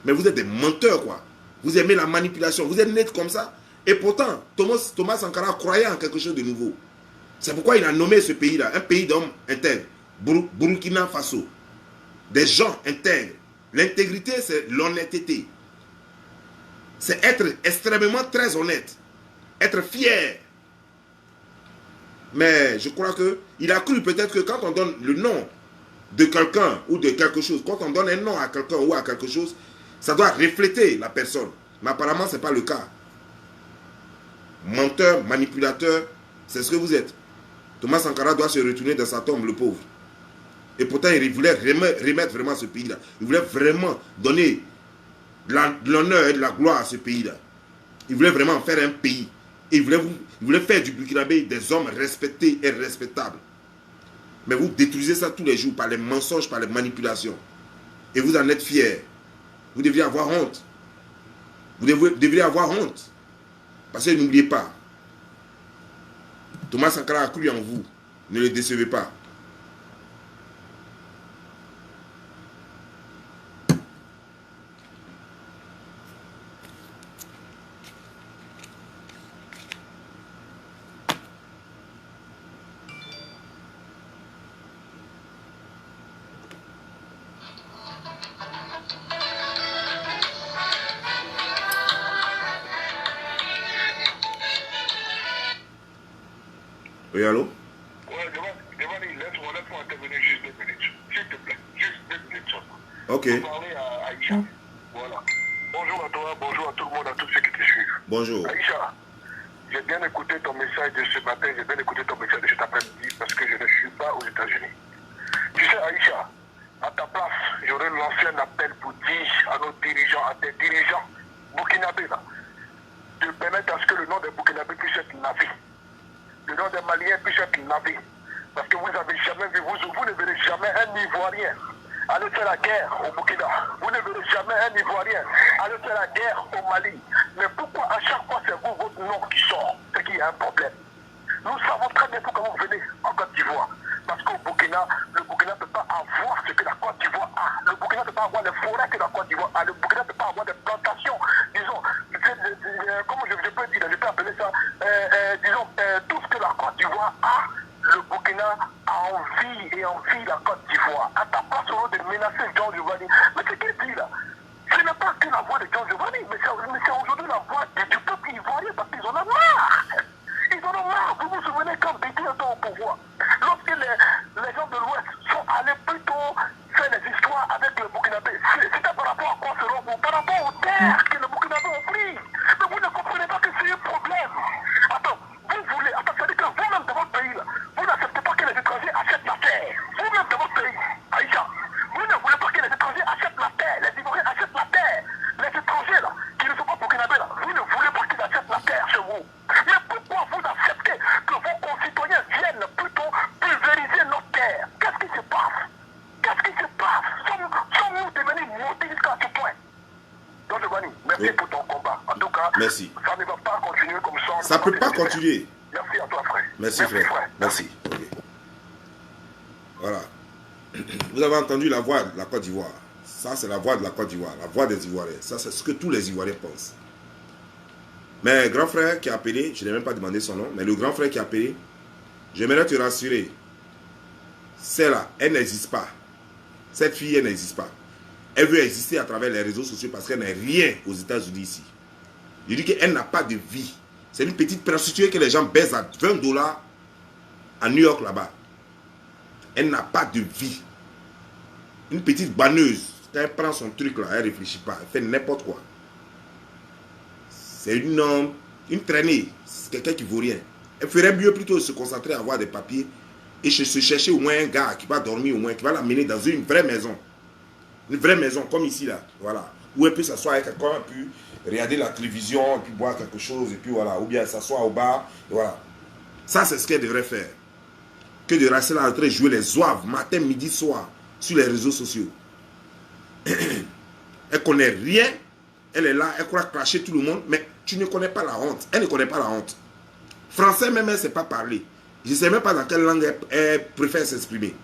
Mais vous êtes des menteurs quoi. Vous aimez la manipulation, vous êtes net comme ça. Et pourtant, Thomas Sankara croyait en quelque chose de nouveau. C'est pourquoi il a nommé ce pays-là, un pays d'hommes intègres. Burkina Faso. Des gens intègres. L'intégrité, c'est l'honnêteté. C'est être extrêmement très honnête. Être fier. Mais je crois qu'il a cru peut-être que quand on donne le nom de quelqu'un ou de quelque chose, quand on donne un nom à quelqu'un ou à quelque chose, ça doit refléter la personne. Mais apparemment, ce n'est pas le cas. Menteur, manipulateur, c'est ce que vous êtes. Thomas Sankara doit se retourner dans sa tombe, le pauvre. Et pourtant, il voulait remettre vraiment ce pays-là. Il voulait vraiment donner de l'honneur et de la gloire à ce pays-là. Il voulait vraiment faire un pays. Et il voulait faire du Burkinabé des hommes respectés et respectables. Mais vous détruisez ça tous les jours par les mensonges, par les manipulations. Et vous en êtes fiers. Vous devriez avoir honte. Vous devriez avoir honte. Parce que n'oubliez pas, Thomas Sankara a cru en vous. Ne le décevez pas. Oui, allô? Ouais, Giovanni, laisse-moi intervenir juste 2 minutes. S'il te plaît, juste 2 minutes seulement. Ok. Pour parler à Aïcha. Voilà. Bonjour à toi, bonjour à tout le monde, à tous ceux qui te suivent. Bonjour. Aïcha, j'ai bien écouté ton message de ce matin, j'ai bien écouté ton message de cet après-midi parce que je ne suis pas aux États-Unis. Tu sais, Aïcha, à ta place, j'aurais lancé un appel pour dire à nos dirigeants, à tes dirigeants burkinabés, là, de permettre à ce que le nom des burkinabés puisse être navé. Le nom des Maliens puisse être navé. Parce que vous n'avez jamais vu, vous ne verrez jamais un Ivoirien aller faire la guerre au Burkina. Vous ne verrez jamais un Ivoirien aller faire la guerre au Mali. Mais pourquoi à chaque fois c'est vous, votre nom qui sort? C'est qu'il y a un problème. Nous savons très bien pourquoi vous venez en Côte d'Ivoire. Parce qu'au Burkina, le Burkina ne peut pas avoir ce que la Côte d'Ivoire a. Le Burkina ne peut pas avoir les forêts que la Côte d'Ivoire a. Le Burkina ne peut pas avoir des plantations. Disons, comment je peux dire, je peux appeler ça, disons, tout ce que la Côte d'Ivoire a, le Burkina a envie et envie la Côte d'Ivoire. À ta place, au lieu de menacer John Giovanni. Mais c'est qu'il dit là? Ce n'est pas que la voix de John Giovanni, mais c'est aujourd'hui la voix du peuple ivoirien parce qu'ils en ont marre. Ils en ont marre. Vous vous souvenez quand Bédi était au pouvoir, lorsque les gens de l'Ouest sont allés plutôt faire des histoires avec le Burkinabé, c'était par rapport à quoi selon vous? Par rapport aux terres que le Burkinabé ont pris. Mais vous ne comprenez pas que c'est un problème. Attends, vous voulez, c'est-à-dire que vous-même dans votre pays, là, vous n'acceptez pas que les étrangers achètent la terre. Vous-même dans votre pays, Aïcha, vous ne voulez pas que les étrangers achètent la terre. Les Ivoiriens achètent la terre. Les étrangers, là, qui ne sont pas burkinabés, là, vous ne voulez pas qu'ils achètent la terre chez vous. Mais pourquoi vous acceptez que vos concitoyens viennent plutôt pulvériser nos terres? Qu'est-ce qui se passe? Qu'est-ce qui se passe? Sommes-nous devenus montés jusqu'à ce point? Donc, Giovanni, merci pour ton combat. En tout cas, merci. Ça ne va pas continuer comme ça. Ça ne peut pas continuer. Merci à toi, frère. Merci, frère. Merci. Okay. Voilà. Vous avez entendu la voix de la Côte d'Ivoire. Ça, c'est la voix de la Côte d'Ivoire, la voix des Ivoiriens. Ça, c'est ce que tous les Ivoiriens pensent. Mais grand frère qui a appelé, je n'ai même pas demandé son nom, mais le grand frère qui a appelé, j'aimerais te rassurer. Celle-là, elle n'existe pas. Cette fille, elle n'existe pas. Elle veut exister à travers les réseaux sociaux parce qu'elle n'a rien aux États-Unis ici. Je dis qu'elle n'a pas de vie. C'est une petite prostituée que les gens baisent à $20 à New York là-bas. Elle n'a pas de vie. Une petite banneuse. Quand elle prend son truc là, elle ne réfléchit pas. Elle fait n'importe quoi. C'est une traînée. C'est quelqu'un qui ne vaut rien. Elle ferait mieux plutôt de se concentrer à avoir des papiers et se chercher au moins un gars qui va dormir au moins, qui va l'amener dans une vraie maison. Une vraie maison comme ici là. Voilà. Où elle peut s'asseoir avec quelqu'un, puis regarder la télévision, et puis boire quelque chose, et puis voilà. Ou bien s'asseoir au bar, et voilà. Ça, c'est ce qu'elle devrait faire. Que de rester là en train de jouer les zouaves, matin, midi, soir, sur les réseaux sociaux. Elle connaît rien. Elle est là, elle croit cracher tout le monde, mais tu ne connais pas la honte. Elle ne connaît pas la honte. Français même, elle ne sait pas parler. Je ne sais même pas dans quelle langue elle préfère s'exprimer.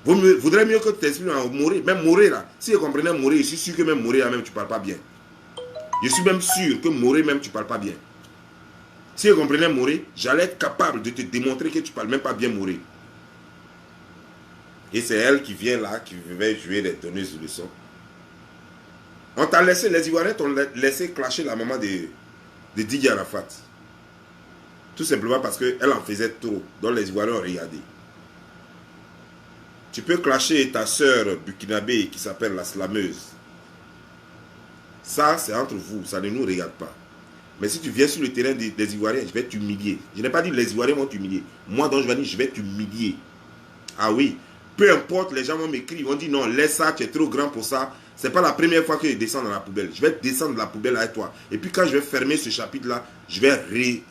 Vaudrait mieux que tu t'exprimes en Moré. Même Moré là, si elle comprenait Moré, je suis sûr que même Moré là, même tu ne parles pas bien. Je suis même sûr que Moré même tu ne parles pas bien. Si elle comprenait Moré, j'allais être capable de te démontrer que tu ne parles même pas bien Moré. Et c'est elle qui vient là, qui va jouer les donneuses de leçons. On t'a laissé, les Ivoiriens t'ont laissé clasher la maman de Didier Arafat. Tout simplement parce qu'elle en faisait trop. Donc les Ivoiriens ont regardé. Tu peux clasher ta soeur burkinabé qui s'appelle la slameuse. Ça, c'est entre vous. Ça ne nous regarde pas. Mais si tu viens sur le terrain des Ivoiriens, je vais t'humilier. Je n'ai pas dit les Ivoiriens vont t'humilier. Moi, donc, je vais t'humilier. Ah oui. Peu importe, les gens vont m'écrire. Ils vont dire non, laisse ça, tu es trop grand pour ça. Ce n'est pas la première fois que je descends dans la poubelle. Je vais descendre dans la poubelle avec toi. Et puis quand je vais fermer ce chapitre-là, je vais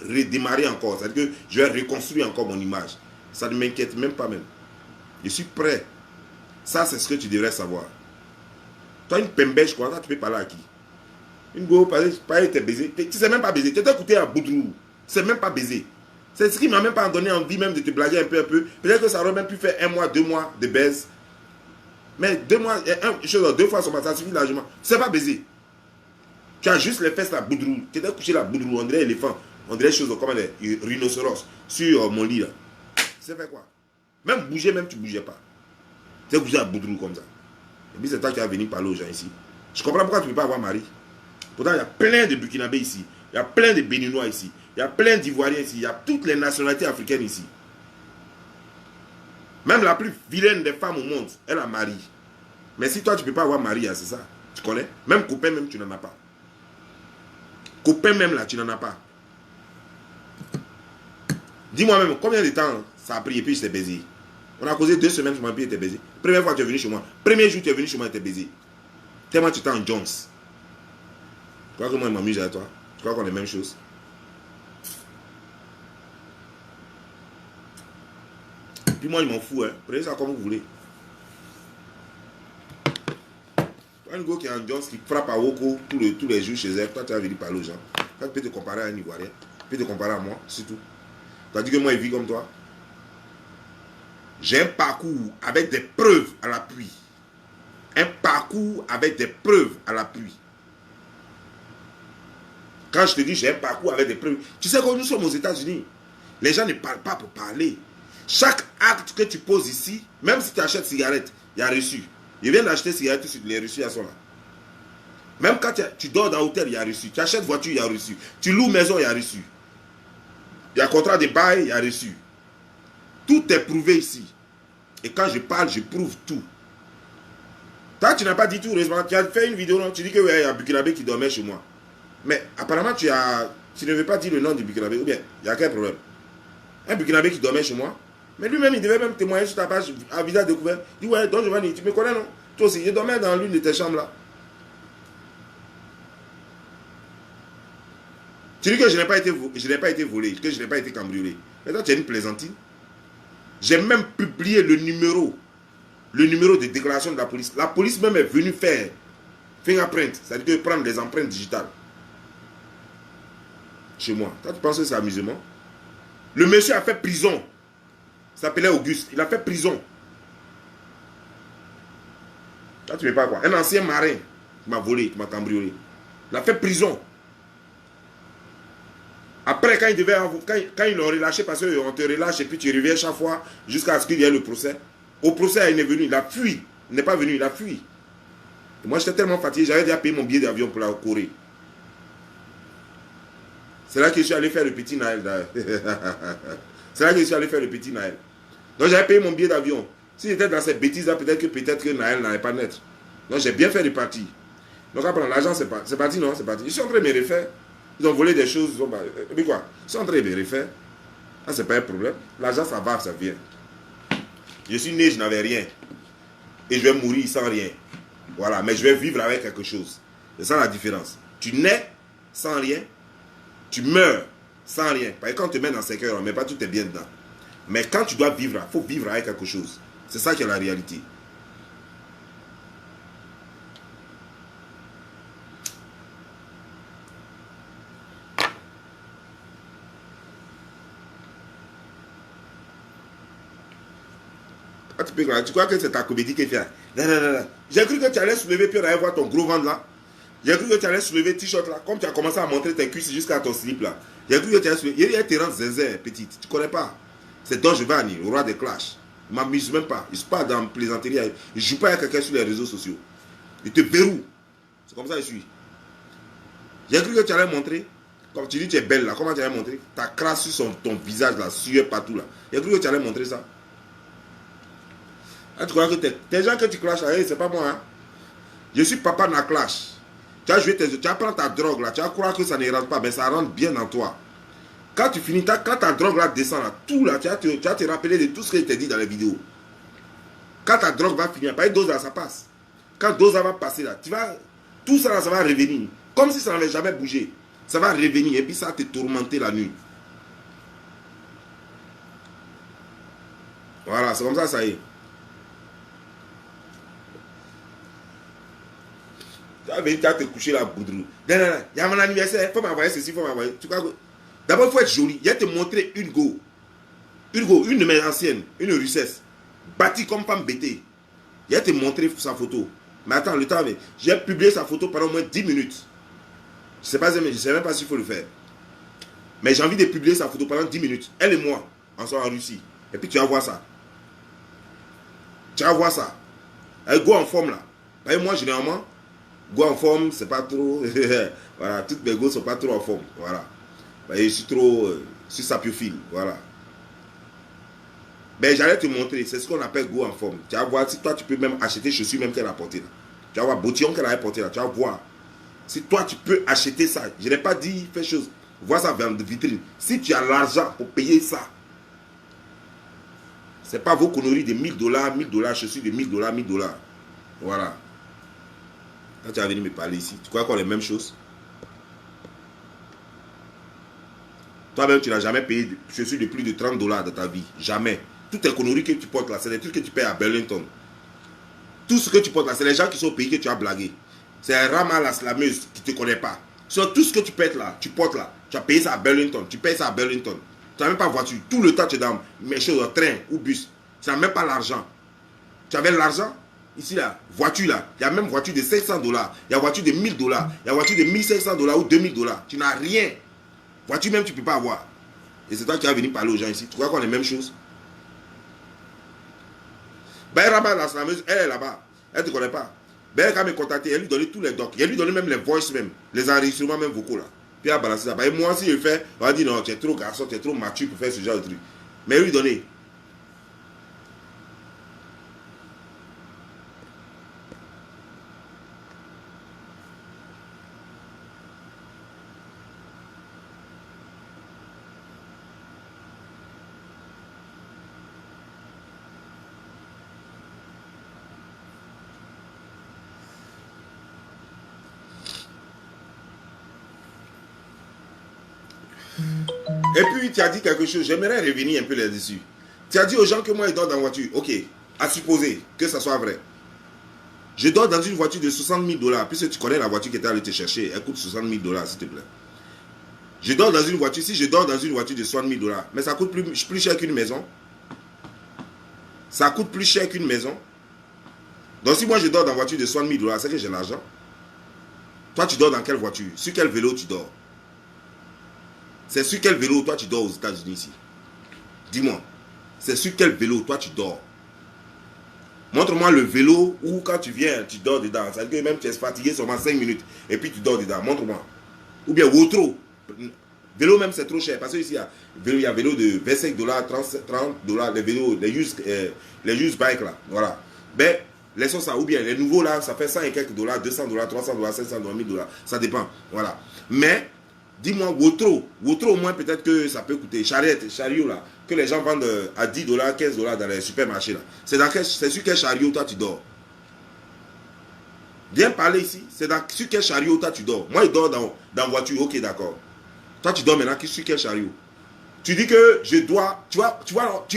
redémarrer encore. C'est-à-dire que je vais reconstruire encore mon image. Ça ne m'inquiète même pas même. Je suis prêt. Ça, c'est ce que tu devrais savoir. Toi, une pembèche, quoi, tu peux parler à qui? Une go, parler, t'es baisé. Tu ne sais même pas baiser. Tu t'es écouté à Boudrou. Tu ne sais même pas baiser. C'est ce qui ne m'a même pas donné envie même de te blaguer un peu. Peut-être que ça aurait même pu faire 1 mois, 2 mois de baise. Mais 2 mois, 2 fois sur ma ça suffit largement. Tu ne sais pas baiser. Tu as juste les fesses à Boudrou. Tu étais couché là, Boudrou, on dirait éléphant. On dirait choses comme les rhinocéros sur mon lit là. Tu sais faire quoi? Même bouger, même tu ne bougeais pas. Tu sais couché à Boudrou comme ça. Et puis c'est toi qui as venu parler aux gens ici. Je comprends pourquoi tu ne peux pas avoir mari. Pourtant, il y a plein de Burkinabés ici. Il y a plein de Béninois ici. Il y a plein d'Ivoiriens ici. Il y a toutes les nationalités africaines ici. Même la plus vilaine des femmes au monde, elle a mari. Mais si toi, tu ne peux pas avoir mari, c'est ça. Tu connais? Même copain, même, tu n'en as pas. Copain, même, là, tu n'en as pas. Dis-moi même, combien de temps ça a pris et puis je t'ai baisé? On a causé 2 semaines, je m'en puis, tu es baisé. Première fois que tu es venu chez moi. Premier jour, tu es venu chez moi et tu es baisé. Tellement tu étais en Jones. Tu crois que moi, je m'amuse à toi? Tu crois qu'on est la même chose? Puis moi, je m'en fous. Hein. Prenez ça comme vous voulez. Un gars qui est en Jones, qui frappe à Woko tous les jours chez elle, toi, tu vas venir parler aux gens. Toi, tu peux te comparer à un Ivoirien. Tu peux te comparer à moi, c'est tout. Tu as dit que moi, je vis comme toi. J'ai un parcours avec des preuves à l'appui. Un parcours avec des preuves à l'appui. Quand je te dis j'ai un parcours avec des preuves, tu sais quand nous sommes aux États-Unis, les gens ne parlent pas pour parler. Chaque acte que tu poses ici, même si tu achètes cigarettes, il y a reçu. Je viens d'acheter cigarettes, les reçus sont là. Même quand tu dors dans l'hôtel, il y a reçu. Tu achètes voiture, il y a reçu. Tu loues maison, il y a reçu. Il y a contrat de bail, il y a reçu. Tout est prouvé ici. Et quand je parle, je prouve tout. Toi, tu n'as pas dit tout, heureusement. Tu as fait une vidéo, non? Tu dis que ouais, il y a Burkinabé qui dormait chez moi. Mais apparemment, tu ne veux pas dire le nom du Burkinabé. Ou bien, il y a quel problème? Un Burkinabé qui dormait chez moi. Mais lui-même, il devait même témoigner sur ta page à visage découvert. Il dit ouais, donc Giovanni, tu me connais, non? Toi aussi, je dormais dans l'une de tes chambres là. Tu dis que je n'ai pas été volé, que je n'ai pas été cambriolé. Mais toi, tu es une plaisantine. J'ai même publié le numéro de déclaration de la police. La police même est venue faire fingerprint, c'est-à-dire prendre des empreintes digitales. Chez moi. Toi, tu penses que c'est amusement? Le monsieur a fait prison. Il s'appelait Auguste. Il a fait prison. Toi, tu ne veux pas quoi? Un ancien marin qui m'a volé, qui m'a cambriolé. Il a fait prison. Après, quand ils l'ont relâché, parce qu'on te relâche et puis tu reviens chaque fois jusqu'à ce qu'il y ait le procès. Au procès, il est venu, il a fui. Il n'est pas venu, il a fui. Et moi, j'étais tellement fatigué, j'avais déjà payé mon billet d'avion pour la Corée. C'est là que je suis allé faire le petit Naël. C'est là que je suis allé faire le petit Naël. Donc, j'avais payé mon billet d'avion. Si j'étais dans cette bêtise-là, peut-être que Naël n'allait pas naître. Donc, j'ai bien fait le parti. Donc, après, l'argent, c'est parti, non? C'est parti. Ils sont en train de me refaire. Ils ont volé des choses. Mais quoi? Ils sont en train de me refaire. Ah, c'est pas un problème. L'argent, ça va, ça vient. Je suis né, je n'avais rien. Et je vais mourir sans rien. Voilà, mais je vais vivre avec quelque chose. C'est ça la différence. Tu nais sans rien, tu meurs sans rien. Parce que quand on te met dans 5 heures, on ne met pas tout est bien dedans. Mais quand tu dois vivre, il faut vivre avec quelque chose. C'est ça qui est la réalité. Tu crois que c'est ta comédie qui fait? Non. J'ai cru que tu allais soulever puis on allait voir ton gros ventre là. J'ai cru que tu allais soulever t-shirt là. Comme tu as commencé à montrer tes cuisses jusqu'à ton slip là. J'ai cru que tu allais soulever. Il y a Terence Zinzin, petite. Tu ne connais pas? C'est Don Giovanni, le roi des clashs. Il ne m'amuse même pas. Il ne se passe dans plaisanterie. Il ne joue pas avec quelqu'un sur les réseaux sociaux. Il te verrouille. C'est comme ça que je suis. J'ai cru que tu allais montrer. Comme tu dis tu es belle là. Comment tu allais montrer? Ta crasse sur ton visage là, sueur partout là. J'ai cru que tu allais montrer ça. Ah, tu crois que tes gens que tu clashes, c'est pas moi. Hein? Je suis papa dans la clash. Tu vas prendre ta drogue là, tu vas croire que ça ne rentre pas, mais ça rentre bien dans toi. Quand tu finis, quand ta drogue là descend là, tout là, tu vas te rappeler de tout ce que je t'ai dit dans les vidéos. Quand ta drogue va finir, par une dose là, ça passe. Quand dose là va passer là, tout ça là, ça va revenir. Comme si ça n'avait jamais bougé. Ça va revenir et puis ça va te tourmenter la nuit. Voilà, c'est comme ça, ça y est. Tu vas te coucher là, boudrou. Non, il y a mon anniversaire, il faut m'envoyer ceci, il faut m'envoyer. D'abord, il faut être joli. Il va te montrer une go, une de mes anciennes, une russesse, bâtie comme femme bêtée. Il va te montrer sa photo. Mais attends, le temps, j'ai publié sa photo pendant au moins 10 minutes. Je ne sais même pas s'il faut le faire. Mais j'ai envie de publier sa photo pendant 10 minutes. Elle et moi, ensemble en Russie. Et puis tu vas voir ça. Tu vas voir ça. Elle go en forme là. Et moi, généralement, go en forme, c'est pas trop. Voilà, toutes mes go sont pas trop en forme. Voilà. Bah, je suis trop sur sapiophile, voilà. Ben, j'allais te montrer, c'est ce qu'on appelle go en forme. Tu vas voir, si toi tu peux même acheter chaussures même qu'elle a portées là. Tu vas voir, bottillon qu'elle a porté là, tu vas voir. Si toi tu peux acheter ça, je n'ai pas dit fais chose, vois ça dans de vitrine. Si tu as l'argent pour payer ça, c'est pas vos conneries de $1000, chaussures de $1000. Voilà. Quand tu vas venir me parler ici, tu crois qu'on a les mêmes choses? Toi-même, tu n'as jamais payé de chaussures de plus de $30 de ta vie. Jamais. Toutes les conneries que tu portes là, c'est des trucs que tu payes à Burlington. Tout ce que tu portes là, c'est les gens qui sont au pays que tu as blagué. C'est Rama la slameuse qui ne te connaît pas. Sur tout ce que tu portes là, tu as payé ça à Burlington. Tu payes ça à Burlington. Tu n'as même pas voiture. Tout le temps, tu es dans mes choses, train ou bus. Tu n'as même pas l'argent. Tu avais l'argent? Ici là, voiture là, il y a même voiture de $500, il y a voiture de $1000, il y a voiture de $1500 ou $2000. Tu n'as rien. Voiture même, tu ne peux pas avoir. Et c'est toi qui vas venir parler aux gens ici. Tu crois qu'on a les mêmes choses? Ben, Rabat, la slameuse, elle est là-bas. Elle ne te connaît pas. Ben, elle va me contacter, elle lui donne tous les docs. Elle lui donne même les voices même, les enregistrements même vocaux là. Puis elle a balancé ça. Ben, moi, si je le fais, on va dire non, tu es trop garçon, tu es trop mature pour faire ce genre de truc. Mais elle lui donner. Et puis, tu as dit quelque chose, j'aimerais revenir un peu là-dessus. Tu as dit aux gens que moi, je dors dans la voiture. Ok, à supposer que ça soit vrai. Je dors dans une voiture de $60 000, puisque tu connais la voiture qui était allée te chercher. Elle coûte $60 000, s'il te plaît. Je dors dans une voiture, si je dors dans une voiture de $60 000, mais ça coûte plus cher qu'une maison. Ça coûte plus cher qu'une maison. Donc, si moi, je dors dans une voiture de $60 000, c'est que j'ai l'argent. Toi, tu dors dans quelle voiture? Sur quel vélo tu dors? C'est sur quel vélo toi tu dors aux États-Unis ici? Dis-moi. C'est sur quel vélo toi tu dors? Montre-moi le vélo où quand tu viens, tu dors dedans. C'est-à-dire que même tu es fatigué seulement 5 minutes et puis tu dors dedans. Montre-moi. Ou bien Wotro. Vélo même c'est trop cher. Parce que ici il y a vélo de $25, $30, les vélos, les used bikes là. Voilà. Ben, laissons ça. Ou bien les nouveaux là, ça fait 100 et quelques dollars, $200, $300, $500, $1000. Ça dépend. Voilà. Mais dis-moi, Wotro au moins peut-être que ça peut coûter. Chariot là, que les gens vendent à $10, $15 dans les supermarchés là. C'est sur quel chariot toi tu dors? Viens parler ici. C'est sur quel chariot toi tu dors? Moi je dors dans voiture, ok d'accord. Toi tu dors maintenant sur quel chariot? Tu dis que je dois, tu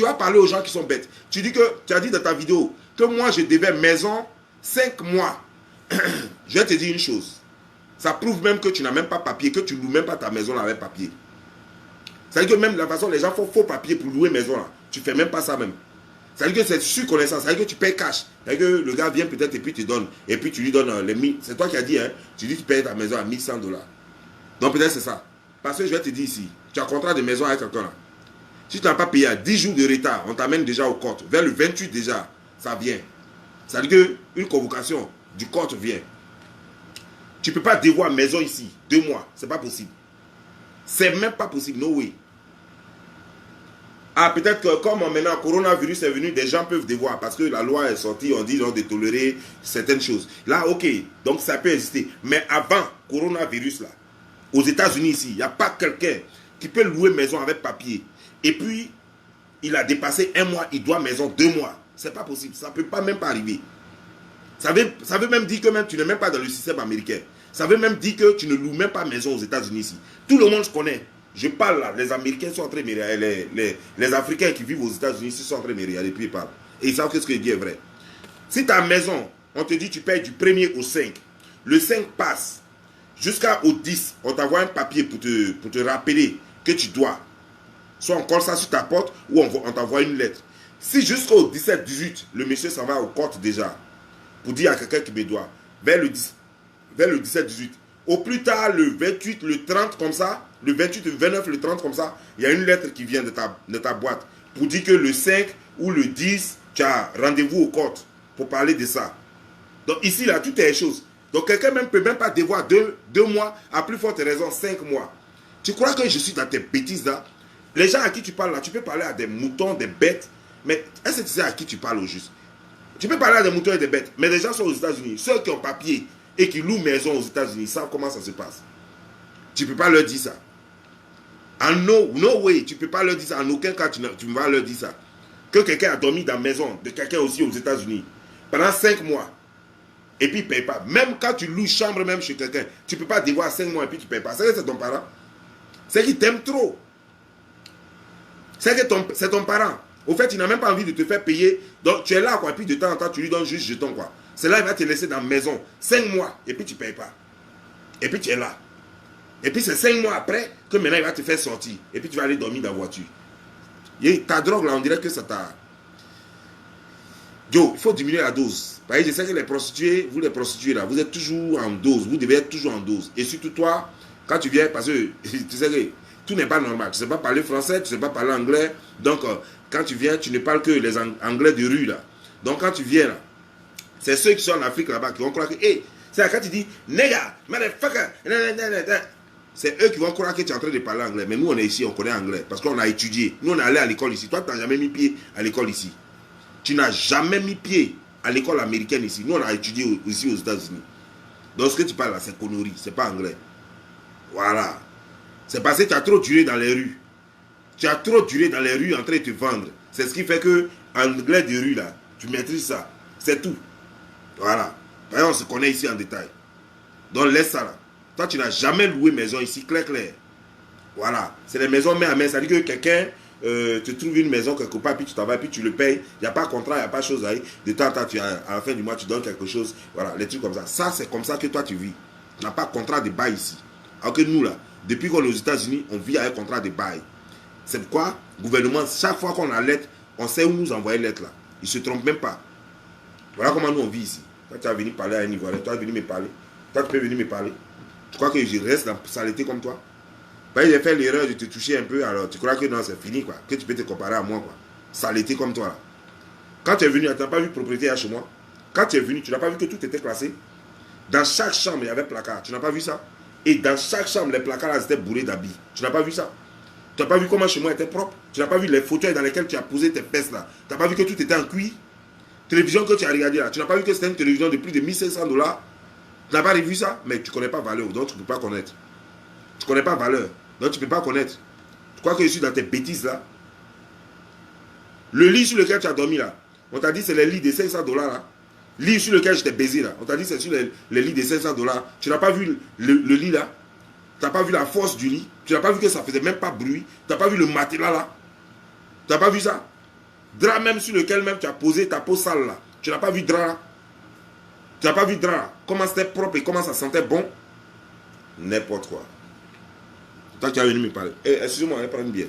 vas parler aux gens qui sont bêtes. Tu as dit dans ta vidéo que moi je devais maison 5 mois. Je vais te dire une chose. Ça prouve même que tu n'as même pas papier, que tu ne loues même pas ta maison avec papier. Ça veut dire que même la façon, les gens font faux papier pour louer maison là. Tu ne fais même pas ça même. Ça veut dire que c'est sur connaissance. Ça veut dire que tu payes cash. Ça veut dire que le gars vient peut-être et puis te donne. Et puis tu lui donnes les 1000. C'est toi qui as dit, hein. Tu dis que tu payes ta maison à $1100. Donc peut-être c'est ça. Parce que je vais te dire ici, tu as un contrat de maison avec quelqu'un là. Si tu n'as pas payé à 10 jours de retard, on t'amène déjà au court. Vers le 28 déjà, ça vient. Ça veut dire qu'une convocation du court vient. Tu ne peux pas devoir maison ici, 2 mois. C'est pas possible. C'est même pas possible, no way. Ah, peut-être que comme maintenant, le coronavirus est venu, des gens peuvent devoir, parce que la loi est sortie, on dit de tolérer certaines choses. Là, ok, donc ça peut exister. Mais avant, coronavirus là, aux États-Unis ici, il n'y a pas quelqu'un qui peut louer maison avec papier. Et puis, il a dépassé 1 mois, il doit maison 2 mois. C'est pas possible, ça ne peut pas même pas arriver. Ça veut même dire que même tu n'es même pas dans le système américain. Ça veut même dire que tu ne loues même pas maison aux États-Unis ici. Tout le monde se connaît. Je parle là, les Américains sont en train de me regarder, les Africains qui vivent aux États-Unis sont en train de me regarder, puis ils parlent. Et ils savent que ce que je dis est vrai. Si ta maison, on te dit tu payes du 1er au 5, le 5 passe, jusqu'au 10, on t'envoie un papier pour te rappeler que tu dois. Soit on colle ça sur ta porte, ou on t'envoie une lettre. Si jusqu'au 17-18, le monsieur s'en va au compte déjà, pour dire à quelqu'un qui me doit, vers le 17-18, au plus tard, le 28, le 30 comme ça, le 28, le 29, le 30 comme ça, il y a une lettre qui vient de ta boîte pour dire que le 5 ou le 10, tu as rendez-vous au compte pour parler de ça. Donc ici, là, tout est chose. Donc quelqu'un même peut même pas devoir 2 mois, à plus forte raison 5 mois. Tu crois que je suis dans tes bêtises là? Les gens à qui tu parles là, tu peux parler à des moutons, des bêtes, mais est-ce que tu sais à qui tu parles au juste? Tu peux parler à des moutons et des bêtes, mais les gens sont aux États-Unis. Ceux qui ont papier et qui louent maison aux États-Unis savent comment ça se passe. Tu ne peux pas leur dire ça. No way, tu ne peux pas leur dire ça. En aucun cas, tu ne vas leur dire ça. Que quelqu'un a dormi dans la maison de quelqu'un aussi aux États-Unis pendant 5 mois et puis il ne paye pas. Même quand tu loues chambre même chez quelqu'un, tu ne peux pas devoir 5 mois et puis tu ne payes pas. C'est ton parent. C'est qu'il t'aime trop. C'est ton parent. Au fait, il n'a même pas envie de te faire payer. Donc, tu es là, quoi. Et puis, de temps en temps, tu lui donnes juste jeton, quoi. C'est là, il va te laisser dans la maison 5 mois. Et puis, tu ne payes pas. Et puis, tu es là. Et puis, c'est 5 mois après que maintenant, il va te faire sortir. Et puis, tu vas aller dormir dans la voiture. Et ta drogue, là, on dirait que ça t'a... Yo, il faut diminuer la dose. Parce que je sais que les prostituées, vous les prostituées, là, vous êtes toujours en dose. Vous devez être toujours en dose. Et surtout, toi, quand tu viens, parce que tu sais que tout n'est pas normal. Tu ne sais pas parler français, tu ne sais pas parler anglais. Donc, quand tu viens, tu ne parles que les anglais de rue, là. Donc, quand tu viens, là, c'est ceux qui sont en Afrique, là-bas, qui vont croire que, hey, c'est quand tu dis, nigga, motherfucker, c'est eux qui vont croire que tu es en train de parler anglais. Mais nous, on est ici, on connaît anglais. Parce qu'on a étudié. Nous, on est allé à l'école ici. Toi, tu n'as jamais mis pied à l'école ici. Tu n'as jamais mis pied à l'école américaine ici. Nous, on a étudié ici aux États-Unis. Donc, ce que tu parles là, c'est connerie. C'est pas anglais. Voilà. C'est parce que tu as trop duré dans les rues. Tu as trop duré dans les rues en train de te vendre. C'est ce qui fait que anglais de rue, là, tu maîtrises ça. C'est tout. Voilà. D'ailleurs, on se connaît ici en détail. Donc, laisse ça là. Toi, tu n'as jamais loué maison ici, clair. Voilà. C'est des maisons main à main. Ça dit que quelqu'un te trouve une maison quelque part, puis tu travailles, puis tu le payes. Il n'y a pas de contrat, il n'y a pas de chose à dire. De temps en temps, à la fin du mois, tu donnes quelque chose. Voilà, les trucs comme ça. Ça, c'est comme ça que toi, tu vis. Tu n'as pas de contrat de bail ici. Alors que nous, là, depuis qu'on est aux États-Unis, on vit avec un contrat de bail. C'est pourquoi, le gouvernement, chaque fois qu'on a lettre, on sait où nous envoyer lettre là. Ils ne se trompent même pas. Voilà comment nous on vit ici. Toi, tu vas venir parler à un Ivoirien, toi, tu vas venir me parler. Toi, tu peux venir me parler. Tu crois que je reste dans la saleté comme toi? J'ai fait l'erreur de te toucher un peu, alors tu crois que non, c'est fini, quoi. Que tu peux te comparer à moi, quoi. Saleté comme toi, là. Quand tu es venu, tu n'as pas vu propriété chez moi. Quand tu es venu, tu n'as pas vu que tout était classé. Dans chaque chambre, il y avait placard. Tu n'as pas vu ça? Et dans chaque chambre, les placards là, étaient bourrés d'habits. Tu n'as pas vu ça? Tu n'as pas vu comment chez moi était propre? Tu n'as pas vu les fauteuils dans lesquels tu as posé tes fesses là? Tu n'as pas vu que tout était en cuir? Télévision que tu as regardé là, tu n'as pas vu que c'était une télévision de plus de 1500 $? Tu n'as pas vu ça? Mais tu ne connais pas valeur, donc tu ne peux pas connaître. Tu ne connais pas valeur, donc tu ne peux pas connaître. Tu crois que je suis dans tes bêtises là? Le lit sur lequel tu as dormi là, on t'a dit c'est les lits de 500 $ là. Lit sur lequel je t'ai baisé là, on t'a dit c'est sur les lits de 500 $. Tu n'as pas vu le lit là? Tu n'as pas vu la force du lit? Tu n'as pas vu que ça ne faisait même pas bruit? Tu n'as pas vu le matelas là? Tu n'as pas vu ça? Drap même sur lequel même tu as posé ta peau sale là. Tu n'as pas vu drap là? Tu n'as pas vu drap là? Comment c'était propre et comment ça sentait bon? N'importe quoi. Toi tu as venu me parler. Excusez-moi, prends une bière.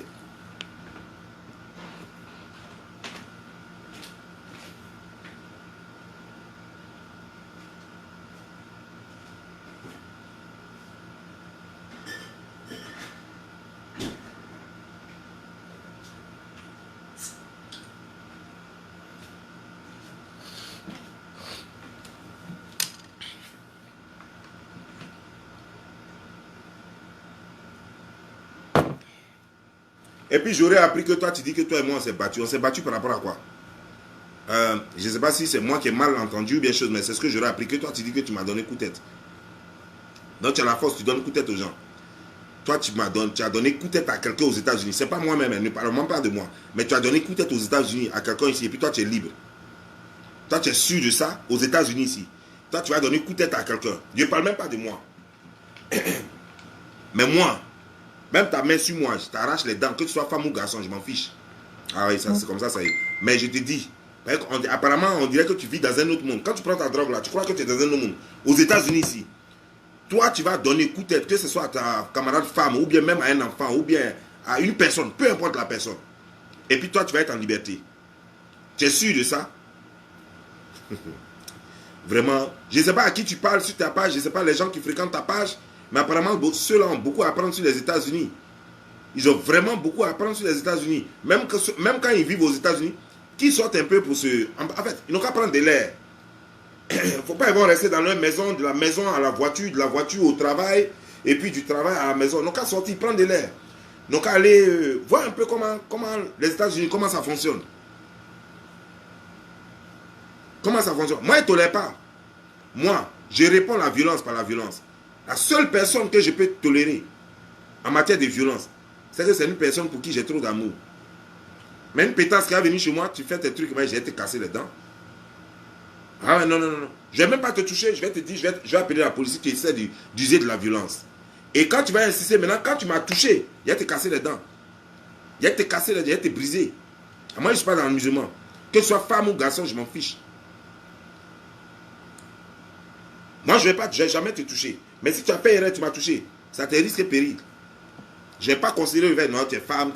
Et puis j'aurais appris que toi, tu dis que toi et moi, on s'est battu. On s'est battu par rapport à quoi? Je ne sais pas si c'est moi qui ai mal entendu ou bien chose, mais c'est ce que j'aurais appris que toi, tu dis que tu m'as donné coup de tête. Donc tu as la force, tu donnes coup de tête aux gens. Toi, tu as donné coup de tête à quelqu'un aux États-Unis. Ce n'est pas moi-même, ne parle même pas de moi. Mais tu as donné coup de tête aux États-Unis à quelqu'un ici, et puis toi, tu es libre. Toi, tu es sûr de ça aux États-Unis ici. Toi, tu vas donner coup de tête à quelqu'un. Je ne parle même pas de moi. Mais moi, même ta main sur moi, je t'arrache les dents, que tu sois femme ou garçon, je m'en fiche. Ah oui, ça c'est comme ça, ça y est. Mais je te dis, apparemment, on dirait que tu vis dans un autre monde. Quand tu prends ta drogue là, tu crois que tu es dans un autre monde. Aux États-Unis ici, toi, tu vas donner coup de tête, que ce soit à ta camarade femme, ou bien même à un enfant, ou bien à une personne, peu importe la personne. Et puis toi, tu vas être en liberté. Tu es sûr de ça? Vraiment, je ne sais pas à qui tu parles sur ta page, je ne sais pas les gens qui fréquentent ta page, mais apparemment, ceux-là ont beaucoup à apprendre sur les États-Unis. Ils ont vraiment beaucoup à apprendre sur les États-Unis. Même quand ils vivent aux États-Unis, qu'ils sortent un peu pour se... En fait, ils n'ont qu'à prendre de l'air. Il ne faut pas ils vont rester dans leur maison, de la maison à la voiture, de la voiture au travail. et puis du travail à la maison. Donc, à sortir, prendre de l'air. Donc, aller voir un peu comment les États-Unis, comment ça fonctionne. Comment ça fonctionne. Moi, je ne tolère pas. Moi, je réponds à la violence par la violence. La seule personne que je peux tolérer en matière de violence, c'est que c'est une personne pour qui j'ai trop d'amour. Mais une pétasse qui va venir chez moi, tu fais tes trucs, mais je vais te casser les dents. Ah ouais, non. Je ne vais même pas te toucher, je vais te dire, je vais appeler la police si tu essaies d'user de la violence. Et quand tu vas insister, maintenant, quand tu m'as touché, il va te casser les dents. Il va te casser les dents, il va te briser. Moi, je ne suis pas dans l'amusement. Que ce soit femme ou garçon, je m'en fiche. Moi, je ne vais jamais te toucher. Mais si tu as fait erreur, tu m'as touché, ça te risque péril. Je ne vais pas considérer, non, tu es femme.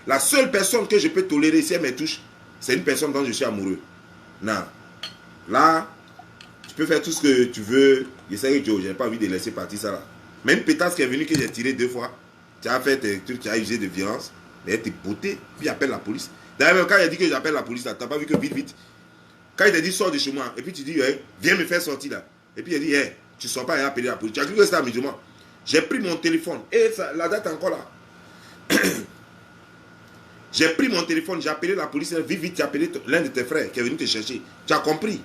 La seule personne que je peux tolérer si elle me touche, c'est une personne dont je suis amoureux. Non. Là, tu peux faire tout ce que tu veux. Je sais que je n'ai pas envie de laisser partir ça là. Mais une pétasse qui est venue, que j'ai tiré 2 fois, tu as fait tes trucs, tu as usé de violence, mais tu es beauté, puis appelle la police. D'ailleurs, quand il a dit que j'appelle la police, tu n'as pas vu que vite. Quand il t'a dit sors de chez moi, et puis tu dis, hey, viens me faire sortir là. Et puis il a dit, hey, tu ne sors pas et appeler la police. Tu as cru que c'était amusement. J'ai pris mon téléphone, et ça, la date est encore là. J'ai pris mon téléphone, j'ai appelé la police, vite, tu as appelé l'un de tes frères qui est venu te chercher. Tu as compris?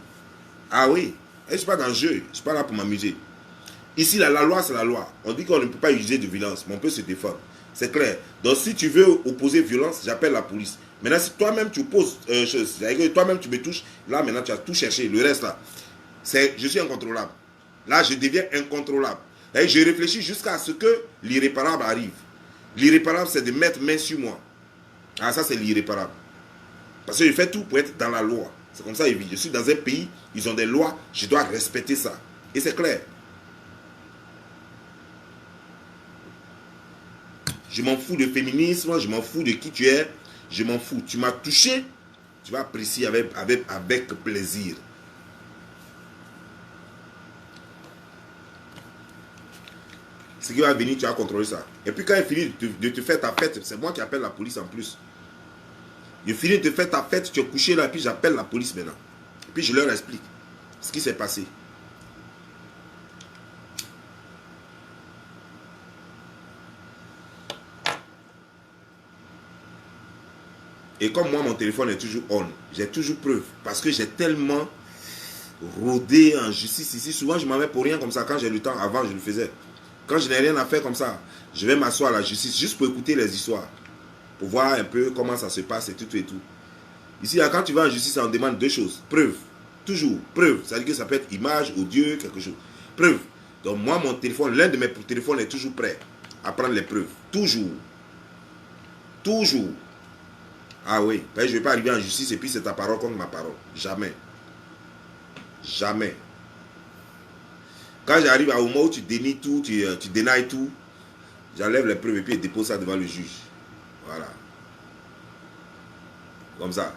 Ah oui, je ne suis pas dans le jeu, je ne suis pas là pour m'amuser. Ici, la loi, c'est la loi. On dit qu'on ne peut pas user de violence, mais on peut se défendre. C'est clair. Donc, si tu veux opposer violence, j'appelle la police. Maintenant, si toi-même tu opposes, toi-même tu me touches, là, maintenant, tu as tout cherché. Le reste, là, je suis incontrôlable. Là, je deviens incontrôlable. Et je réfléchis jusqu'à ce que l'irréparable arrive. L'irréparable, c'est de mettre main sur moi. Ah, ça, c'est l'irréparable. Parce que je fais tout pour être dans la loi. C'est comme ça, je suis dans un pays, ils ont des lois, je dois respecter ça. Et c'est clair. Je m'en fous de féminisme, je m'en fous de qui tu es, je m'en fous. Tu m'as touché, tu vas apprécier avec plaisir. Ce qui va venir, tu vas contrôler ça. Et puis quand il finit de te faire ta fête, c'est moi qui appelle la police en plus. Il finit de te faire ta fête, tu es couché là, et puis j'appelle la police maintenant. Et puis je leur explique ce qui s'est passé. Et comme moi, mon téléphone est toujours on, j'ai toujours preuve. Parce que j'ai tellement rôdé en justice ici. Souvent, je m'en vais pour rien comme ça. Quand j'ai le temps, avant, je le faisais. Quand je n'ai rien à faire comme ça, je vais m'asseoir à la justice juste pour écouter les histoires. Pour voir un peu comment ça se passe et tout et tout. Ici, là, quand tu vas en justice, on demande 2 choses. Preuve. Toujours. Preuve. Ça veut dire que ça peut être image, audio, quelque chose. Preuve. Donc moi, mon téléphone, l'un de mes téléphones est toujours prêt à prendre les preuves. Toujours. Toujours. Ah oui, je ne vais pas arriver en justice et puis c'est ta parole contre ma parole. Jamais. Jamais. Quand j'arrive à un moment où tu dénies tout, tu dénies tout, j'enlève les preuves et puis je dépose ça devant le juge. Voilà. Comme ça.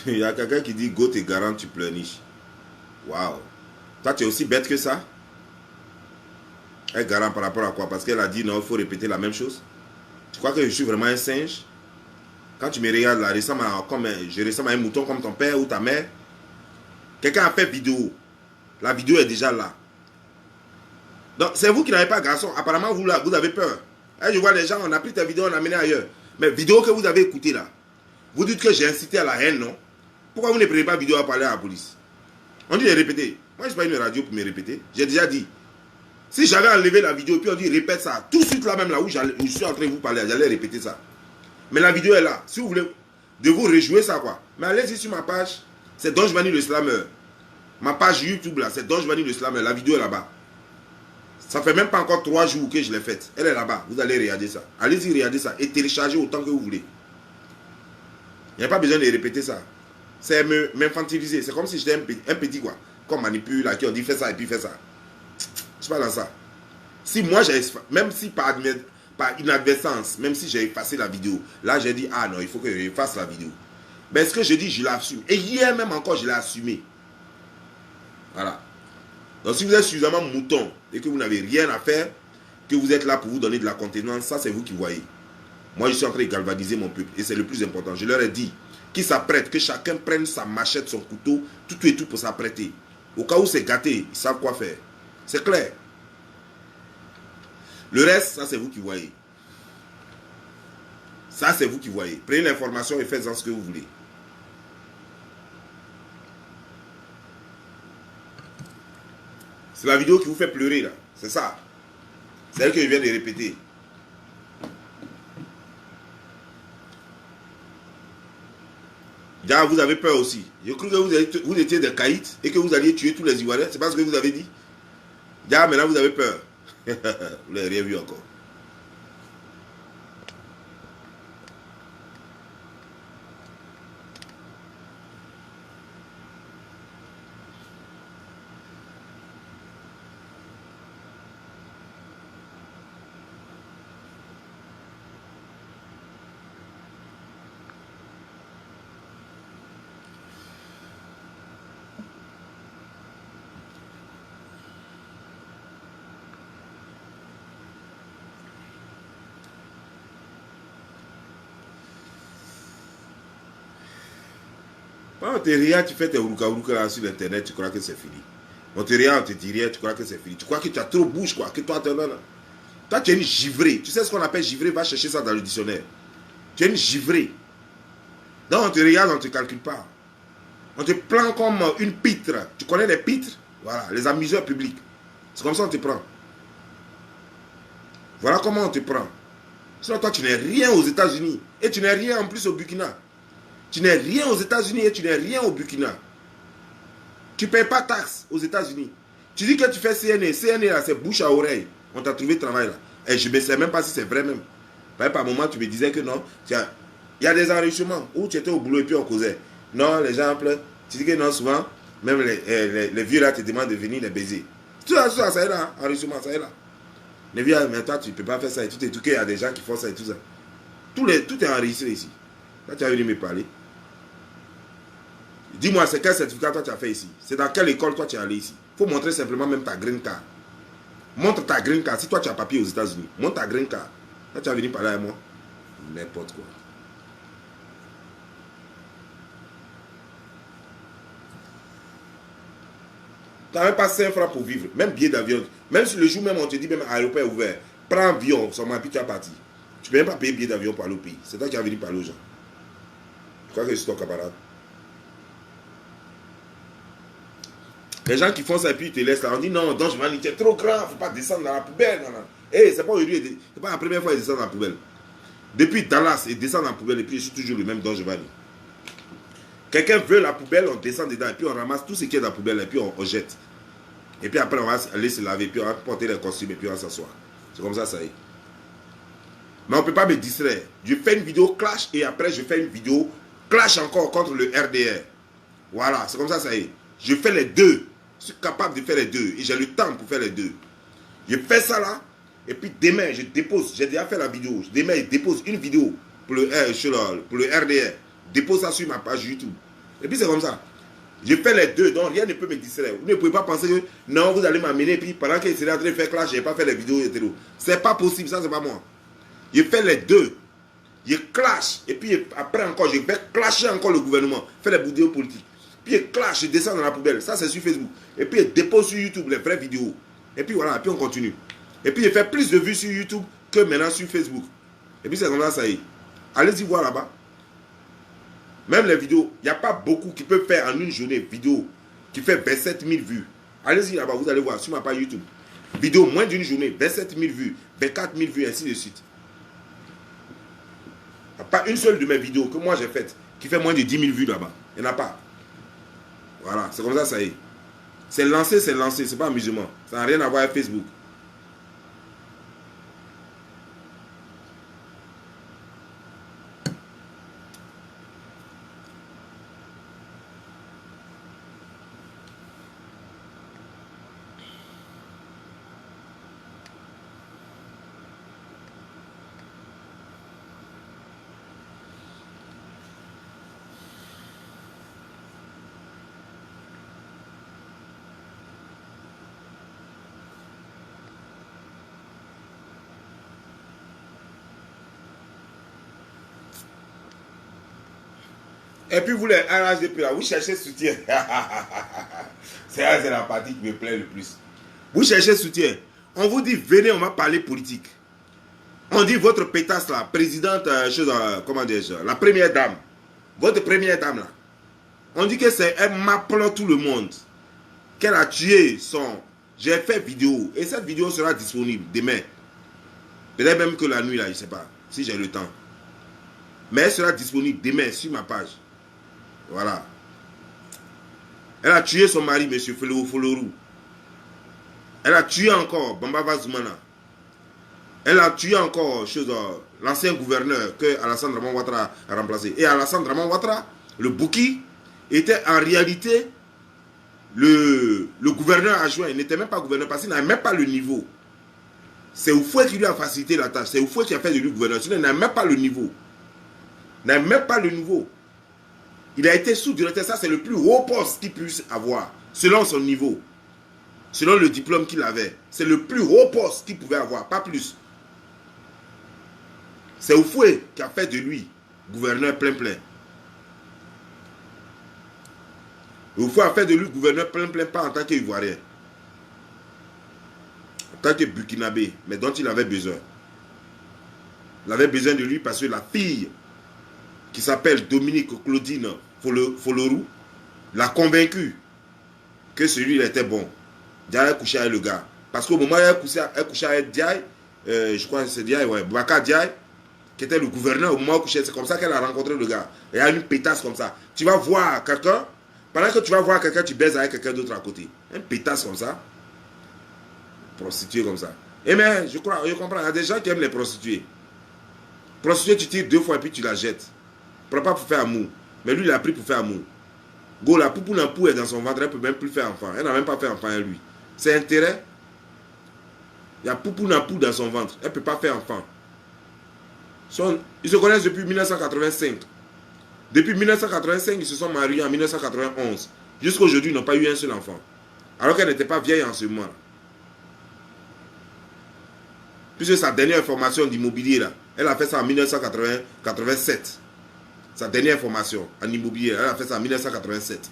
Il y a quelqu'un qui dit go t'es garant, tu pleurniches. Waouh. Toi tu es aussi bête que ça? Elle est garant par rapport à quoi? Parce qu'elle a dit non, il faut répéter la même chose. Tu crois que je suis vraiment un singe? Quand tu me regardes là, je ressemble à un mouton comme ton père ou ta mère. Quelqu'un a fait vidéo. La vidéo est déjà là. Donc c'est vous qui n'avez pas garçon. Apparemment vous avez peur. Et je vois les gens, on a pris ta vidéo, on l'a amené ailleurs. Mais vidéo que vous avez écoutée là. Vous dites que j'ai incité à la haine, non? Pourquoi vous ne prenez pas vidéo à parler à la police? On dit de répéter. Moi, je ne suis pas une radio pour me répéter. J'ai déjà dit. Si j'avais enlevé la vidéo et puis on dit répète ça, tout de suite là même là où je suis en train de vous parler, j'allais répéter ça. Mais la vidéo est là. Si vous voulez de vous réjouir ça quoi. Mais allez-y sur ma page. C'est Don Giovanni le Slammer. Ma page YouTube là, c'est Don Giovanni le Slammer. La vidéo est là-bas. Ça fait même pas encore 3 jours que je l'ai faite. Elle est là-bas. Vous allez regarder ça. Allez-y regarder ça et téléchargez autant que vous voulez. Il n'y a pas besoin de répéter ça. C'est m'infantiliser. C'est comme si j'étais un petit quoi. Comme manipule, là, qui on dit fais ça et puis fais ça. Je ne suis pas dans ça. Si moi, même si par inadvertance, même si j'ai effacé la vidéo, là j'ai dit, ah non, il faut que je efface la vidéo. Mais ce que je dis, je l'assume. Et hier même encore, je l'ai assumé. Voilà. Donc si vous êtes suffisamment mouton et que vous n'avez rien à faire, que vous êtes là pour vous donner de la contenance, ça c'est vous qui voyez. Moi je suis en train de galvaniser mon peuple et c'est le plus important. Je leur ai dit qu'ils s'apprêtent, que chacun prenne sa machette, son couteau, tout et tout pour s'apprêter. Au cas où c'est gâté, ils savent quoi faire. C'est clair. Le reste, ça c'est vous qui voyez. Ça c'est vous qui voyez. Prenez l'information et faites-en ce que vous voulez. C'est la vidéo qui vous fait pleurer là. C'est ça. C'est elle que je viens de répéter. Déjà, vous avez peur aussi. Je crois que vous étiez des caïds et que vous alliez tuer tous les Ivoiriens. C'est pas ce que vous avez dit. Déjà, maintenant vous avez peur. Vous n'avez rien vu encore. Quand on te regarde, tu fais tes ourouka là sur l'internet, tu crois que c'est fini. On te regarde, on te dit rien, tu crois que c'est fini. Tu crois que tu as trop bouche, quoi. Que toi, toi, tu es une givrée. Tu sais ce qu'on appelle givrée, va chercher ça dans le dictionnaire. Tu es une givrée. Donc on te regarde, on ne te calcule pas. On te prend comme une pitre. Tu connais les pitres? Voilà, les amuseurs publics. C'est comme ça qu'on te prend. Voilà comment on te prend. Sinon, toi, tu n'es rien aux États-Unis. Et tu n'es rien en plus au Burkina. Tu n'es rien aux États-Unis et tu n'es rien au Burkina. Tu ne payes pas taxe aux États-Unis. Tu dis que tu fais CNA. CNA, là, c'est bouche à oreille. On t'a trouvé travail là. Et je ne sais même pas si c'est vrai même. Par moment, tu me disais que non. Il y a des enrichements où tu étais au boulot et puis on causait. Non, les gens pleurent. Tu dis que non, souvent, même les vieux là te demandent de venir les baiser. Tout ça, ça est là. Enrichissement, ça est là. Les vieux, mais toi, tu ne peux pas faire ça et tout. Et tout, il y a des gens qui font ça et tout ça. Tout est enregistré ici. Là, tu as venu me parler. Dis-moi, c'est quel certificat toi tu as fait ici? C'est dans quelle école toi tu es allé ici? Il faut montrer simplement même ta green card. Montre ta green card. Si toi tu as papier aux États-Unis, montre ta green card. Là tu as venu parler à moi. N'importe quoi. Tu n'as même pas 5 francs pour vivre. Même billet d'avion. Même si le jour même on te dit même aéroport est ouvert. Prends avion, seulement puis tu as parti. Tu ne peux même pas payer billet d'avion pour aller au pays. C'est toi qui as venu parler aux gens. Tu crois que je suis ton camarade? Les gens qui font ça et puis ils te laissent là, on dit non, donc je m'en dis, tu es trop grand, il ne faut pas descendre dans la poubelle. Eh, c'est pas aujourd'hui, c'est pas la première fois qu'ils descendent dans la poubelle. Depuis Dallas, ils descendent dans la poubelle et puis je suis toujours le même Don Giovanni. Quelqu'un veut la poubelle, on descend dedans et puis on ramasse tout ce qui est dans la poubelle et puis on jette. Et puis après on va aller se laver, puis on va porter les costumes et puis on va s'asseoir. C'est comme ça, ça y est. Mais on ne peut pas me distraire. Je fais une vidéo clash et après je fais une vidéo clash encore contre le RDR. Voilà, c'est comme ça, ça y est. Je fais les deux. Je suis capable de faire les deux. Et j'ai le temps pour faire les deux. Je fais ça là. Et puis demain, je dépose. J'ai déjà fait la vidéo. Demain, je dépose une vidéo pour le RDR. Dépose ça sur ma page YouTube. Et puis c'est comme ça. Je fais les deux. Donc rien ne peut me distraire. Vous ne pouvez pas penser que non, vous allez m'amener. Et puis pendant qu'il serait en train de faire clash, je n'ai pas fait les vidéos. C'est pas possible. Ça, c'est pas moi. Je fais les deux. Je clash. Et puis après encore, je vais clasher encore le gouvernement. Faire les vidéos politiques. Puis il clash, je descends dans la poubelle. Ça, c'est sur Facebook. Et puis il dépose sur YouTube les vraies vidéos. Et puis voilà, et puis on continue. Et puis il fait plus de vues sur YouTube que maintenant sur Facebook. Et puis c'est comme ça, ça y est. Allez-y voir là-bas. Même les vidéos, il n'y a pas beaucoup qui peuvent faire en une journée vidéo qui fait 27 000 vues. Allez-y là-bas, vous allez voir sur ma page YouTube. Vidéo moins d'une journée, 27 000 vues, 24 000 vues, ainsi de suite. Il n'y a pas une seule de mes vidéos que moi j'ai faites qui fait moins de 10 000 vues là-bas. Il n'y en a pas. Voilà, c'est comme ça, ça y est. C'est lancé, c'est pas amusement. Ça n'a rien à voir avec Facebook. Et puis vous les RHDP là, vous cherchez soutien. C'est la partie qui me plaît le plus. Vous cherchez soutien. On vous dit, venez, on va parler politique. On dit, votre pétasse là, présidente, comment dire, la première dame. Votre première dame là. On dit que c'est un m'appelant tout le monde. Qu'elle a tué son... J'ai fait vidéo. Et cette vidéo sera disponible demain. Peut-être même que la nuit là, je ne sais pas. Si j'ai le temps. Mais elle sera disponible demain sur ma page. Voilà. Elle a tué son mari, M. Folorou. Elle a tué encore Bamba Zoumana. Elle a tué encore l'ancien gouverneur que Alassane Draman Ouattara a remplacé. Et Alassane Draman Ouattara, le Bouki, était en réalité le gouverneur adjoint. Il n'était même pas gouverneur parce qu'il n'avait même pas le niveau. C'est Oufoué qui lui a facilité la tâche. C'est Oufoué qui a fait de lui gouverneur. Sinon, il n'a même pas le niveau. Il n'a même pas le niveau. Il a été sous-directeur. Ça, c'est le plus haut poste qu'il puisse avoir, selon son niveau. Selon le diplôme qu'il avait. C'est le plus haut poste qu'il pouvait avoir, pas plus. C'est Oufoué qui a fait de lui gouverneur plein. Oufoué a fait de lui gouverneur plein, pas en tant qu'Ivoirien. En tant que Burkinabé, mais dont il avait besoin. Il avait besoin de lui parce que la fille qui s'appelle Dominique Claudine Folorou l'a convaincu que celui-là était bon. Diaye couché avec le gars. Parce qu'au moment où elle couchait avec Diaye, je crois que c'est Diaye, ouais, Boubacar Diaye, qui était le gouverneur, au moment où couchait, c'est comme ça qu'elle a rencontré le gars. Et il y a une pétasse comme ça. Tu vas voir quelqu'un, pendant que tu vas voir quelqu'un, tu baises avec quelqu'un d'autre à côté. Une pétasse comme ça. Prostituée comme ça. Et mais, je comprends, il y a des gens qui aiment les prostituées. Prostituée, tu tires 2 fois et puis tu la jettes. Prends pas pour faire amour. Mais lui, il a pris pour faire amour. Go, la poupou est dans son ventre, elle ne peut même plus faire enfant. Elle n'a même pas fait enfant à lui. C'est intérêt. Il y a poupou dans son ventre. Elle ne peut pas faire enfant. Ils se connaissent depuis 1985. Depuis 1985, ils se sont mariés en 1991. Jusqu'à aujourd'hui, ils n'ont pas eu un seul enfant. Alors qu'elle n'était pas vieille en ce moment. Puisque sa dernière formation d'immobilier, là, elle a fait ça en 1987. Sa dernière formation en immobilier, elle a fait ça en 1987.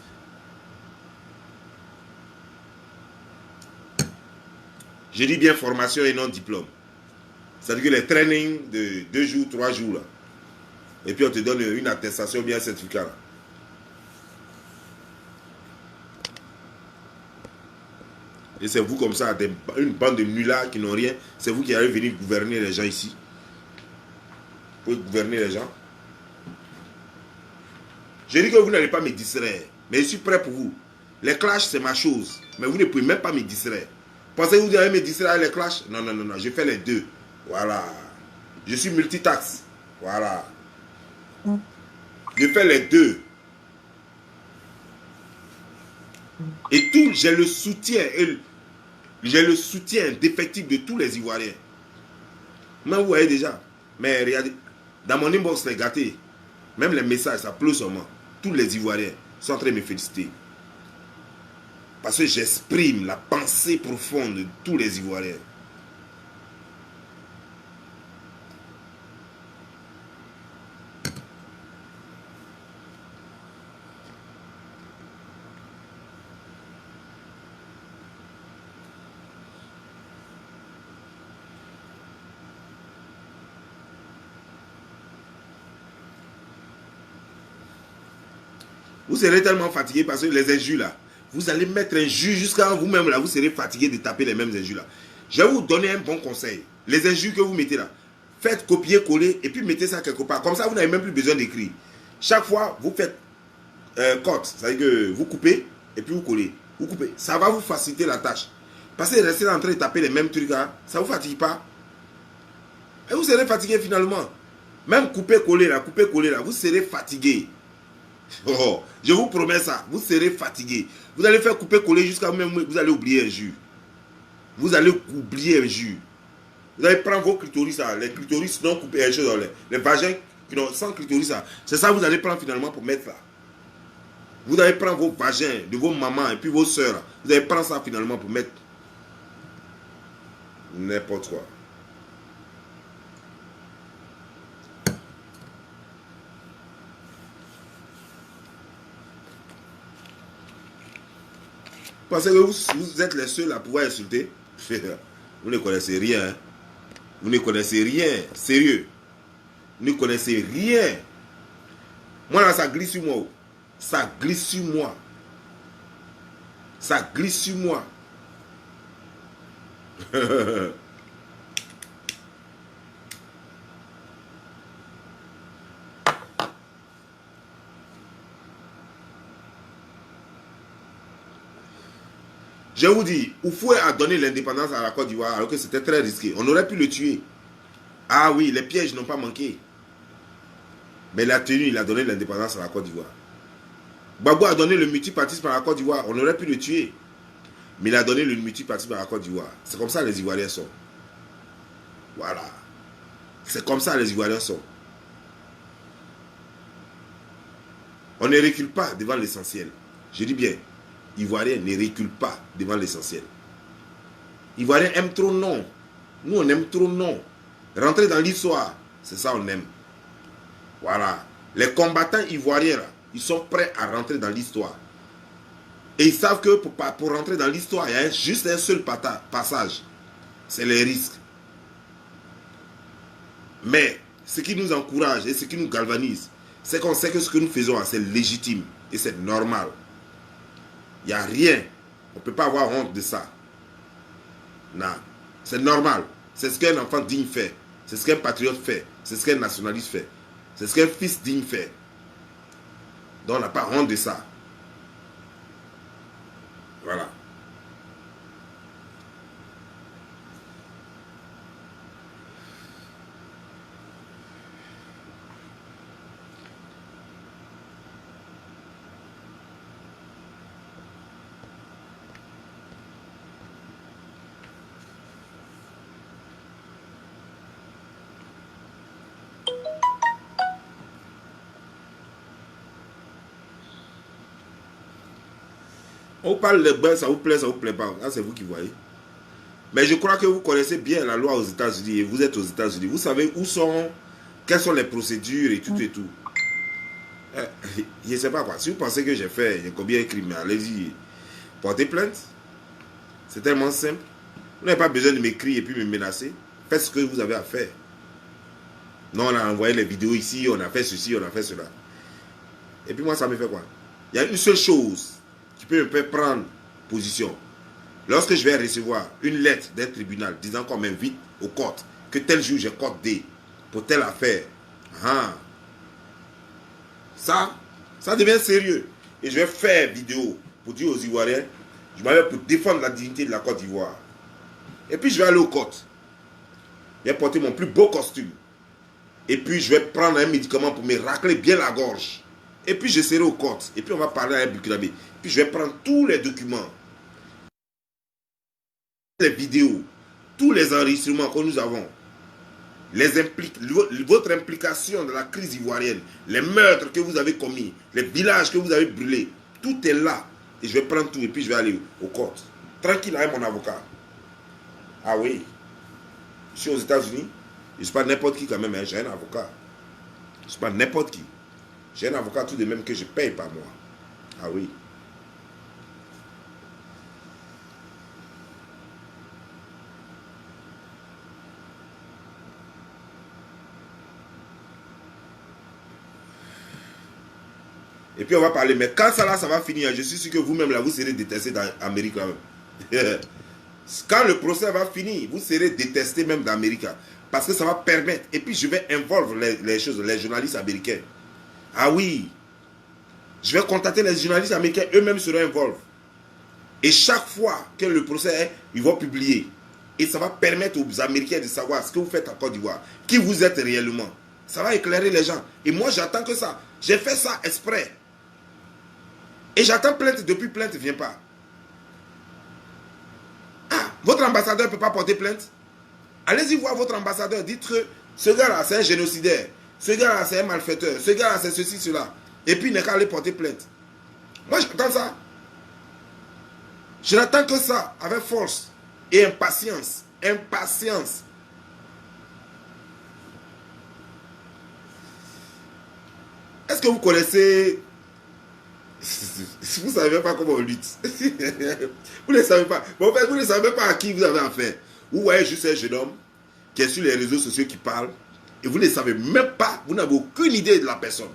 Je dis bien formation et non diplôme. C'est-à-dire que les trainings de 2 jours, 3 jours, là. Et puis on te donne une attestation, bien un certificat. Là. Et c'est vous comme ça, une bande de nullards qui n'ont rien. C'est vous qui allez venir gouverner les gens ici. Vous pouvez gouverner les gens. Je dis que vous n'allez pas me distraire. Mais je suis prêt pour vous. Les clashs, c'est ma chose. Mais vous ne pouvez même pas me distraire. Pensez que vous allez me distraire avec les clashs? Non, non, non, non. Je fais les deux. Voilà. Je suis multitaxe. Voilà. Je fais les deux. Et tout, j'ai le soutien. J'ai le soutien d'effectif de tous les Ivoiriens. Mais vous voyez déjà. Mais regardez. Dans mon inbox, les gâtés. Même les messages, ça pleut sur moi. Tous les Ivoiriens sont en train de me féliciter. Parce que j'exprime la pensée profonde de tous les Ivoiriens. Vous serez tellement fatigué parce que les injures là, vous allez mettre un jus jusqu'à vous-même là, vous serez fatigué de taper les mêmes injures là. Je vais vous donner un bon conseil. Les injures que vous mettez là, faites copier-coller et puis mettez ça quelque part. Comme ça, vous n'avez même plus besoin d'écrire. Chaque fois, vous faites cut, c'est-à-dire que vous coupez et puis vous collez. Vous coupez. Ça va vous faciliter la tâche. Parce que rester en train de taper les mêmes trucs là, ça ne vous fatigue pas. Et vous serez fatigué finalement. Même couper-coller là, vous serez fatigué. Oh, je vous promets ça, vous serez fatigué. Vous allez faire couper-coller jusqu'à vous-même, vous allez oublier un jus. Vous allez oublier un jus. Vous allez prendre vos clitoris, les clitoris non coupés, les vagins sans clitoris, c'est ça que vous allez prendre finalement pour mettre là. Vous allez prendre vos vagins de vos mamans et puis vos soeurs. Vous allez prendre ça finalement pour mettre n'importe quoi. pensez que vous êtes les seuls à pouvoir insulter? Vous ne connaissez rien. Hein? Vous ne connaissez rien. Sérieux. Vous ne connaissez rien. Moi là, ça glisse sur moi. Ça glisse sur moi. Ça glisse sur moi. Je vous dis, Houphouët a donné l'indépendance à la Côte d'Ivoire alors que c'était très risqué. On aurait pu le tuer. Ah oui, les pièges n'ont pas manqué. Mais il a tenu, il a donné l'indépendance à la Côte d'Ivoire. Gbagbo a donné le multipartisme à la Côte d'Ivoire. On aurait pu le tuer. Mais il a donné le multipartisme à la Côte d'Ivoire. C'est comme ça les Ivoiriens sont. Voilà. C'est comme ça les Ivoiriens sont. On ne recule pas devant l'essentiel. Je dis bien, Ivoiriens ne reculent pas devant l'essentiel. Ivoiriens aiment trop non. Nous, on aime trop non. Rentrer dans l'histoire, c'est ça on aime. Voilà. Les combattants ivoiriens, là, ils sont prêts à rentrer dans l'histoire. Et ils savent que pour rentrer dans l'histoire, il y a juste un seul passage. C'est les risques. Mais ce qui nous encourage et ce qui nous galvanise, c'est qu'on sait que ce que nous faisons, c'est légitime et c'est normal. Il n'y a rien. On ne peut pas avoir honte de ça. Non. C'est normal. C'est ce qu'un enfant digne fait. C'est ce qu'un patriote fait. C'est ce qu'un nationaliste fait. C'est ce qu'un fils digne fait. Donc on n'a pas honte de ça. Voilà. On parle de bain, ça vous plaît pas. Là, c'est vous qui voyez. Mais je crois que vous connaissez bien la loi aux États-Unis et vous êtes aux États-Unis. Vous savez quelles sont les procédures et tout et tout. Je ne sais pas quoi. Si vous pensez que j'ai combien de crimes, allez-y, portez plainte. C'est tellement simple. Vous n'avez pas besoin de m'écrire et puis me menacer. Faites ce que vous avez à faire. Non, on a envoyé les vidéos ici, on a fait ceci, on a fait cela. Et puis moi, ça me fait quoi? Il y a une seule chose qui peut me faire prendre position. Lorsque je vais recevoir une lettre d'un tribunal disant qu'on m'invite au court, que tel jour j'ai court D pour telle affaire, ça devient sérieux. Et je vais faire vidéo pour dire aux Ivoiriens, je m'avais pour défendre la dignité de la Côte d'Ivoire. Et puis je vais aller au court. Je vais porter mon plus beau costume. Et puis je vais prendre un médicament pour me racler bien la gorge. Et puis je serai au court. Et puis on va parler à un Burkinabé. Puis je vais prendre tous les documents, les vidéos, tous les enregistrements que nous avons, votre implication dans la crise ivoirienne, les meurtres que vous avez commis, les villages que vous avez brûlés, tout est là. Et je vais prendre tout et puis je vais aller au court. Tranquille avec mon avocat. Ah oui. Je suis aux États-Unis. Je ne suis pas n'importe qui quand même. Hein. J'ai un avocat. Je ne suis pas n'importe qui. J'ai un avocat tout de même que je paye par mois. Ah oui. Et puis on va parler, mais quand ça là, ça va finir, je suis sûr que vous-même là, vous serez détesté dans l'Amérique quand même. Quand le procès va finir, vous serez détesté même d'Amérique. Parce que ça va permettre, et puis je vais involver les choses, les journalistes américains. Ah oui, je vais contacter les journalistes américains, eux-mêmes seront involvés. Et chaque fois que le procès est, ils vont publier. Et ça va permettre aux Américains de savoir ce que vous faites en Côte d'Ivoire, qui vous êtes réellement. Ça va éclairer les gens. Et moi, j'attends que ça. J'ai fait ça exprès. Et j'attends plainte depuis plainte ne vient pas. Ah, votre ambassadeur ne peut pas porter plainte? Allez-y voir votre ambassadeur. Dites que ce gars-là, c'est un génocidaire. Ce gars-là, c'est un malfaiteur. Ce gars-là, c'est ceci, cela. Et puis, il n'est qu'à aller porter plainte. Moi, j'attends ça. Je n'attends que ça, avec force et impatience. Impatience. Est-ce que vous connaissez Vous ne savez pas comment on lutte. Vous ne savez pas. Bon, en fait, vous ne savez pas à qui vous avez affaire. Vous voyez juste un jeune homme qui est sur les réseaux sociaux qui parle et vous ne savez même pas, vous n'avez aucune idée de la personne.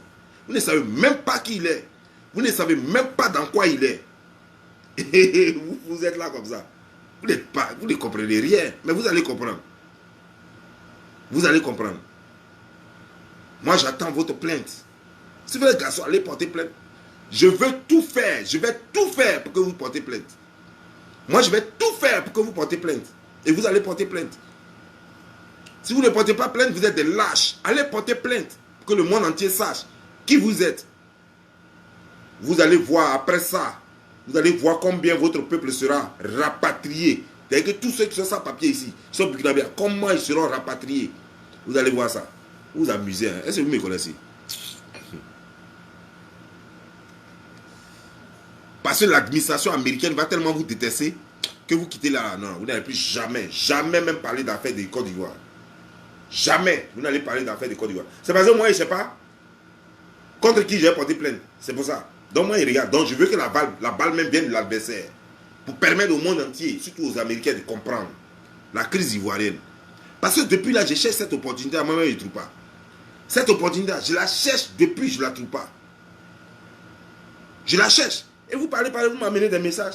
Vous ne savez même pas qui il est. Vous ne savez même pas dans quoi il est. Et vous êtes là comme ça. Vous ne comprenez rien, mais vous allez comprendre. Vous allez comprendre. Moi, j'attends votre plainte. Si vous êtes garçon, allez porter plainte. Je veux tout faire. Je vais tout faire pour que vous portez plainte. Moi, je vais tout faire pour que vous portez plainte. Et vous allez porter plainte. Si vous ne portez pas plainte, vous êtes des lâches. Allez porter plainte pour que le monde entier sache qui vous êtes. Vous allez voir après ça. Vous allez voir combien votre peuple sera rapatrié. C'est-à-dire que tous ceux qui sont sans papier ici, sont burkinabés, comment ils seront rapatriés. Vous allez voir ça. Vous vous amusez. Hein? Est-ce que vous me connaissez? Parce que l'administration américaine va tellement vous détester que vous quittez là. Non, vous n'allez plus jamais, jamais même parler d'affaires de Côte d'Ivoire. Jamais vous n'allez parler d'affaires de Côte d'Ivoire. C'est parce que moi, je ne sais pas contre qui j'ai porté plainte. C'est pour ça. Donc moi, il regarde. Donc je veux que la balle même vienne de l'adversaire. Pour permettre au monde entier, surtout aux Américains, de comprendre la crise ivoirienne. Parce que depuis là, je cherche cette opportunité. À moi-même, je ne trouve pas. Cette opportunité, je la cherche depuis, je ne la trouve pas. Je la cherche. Et vous parlez, vous m'amenez des messages.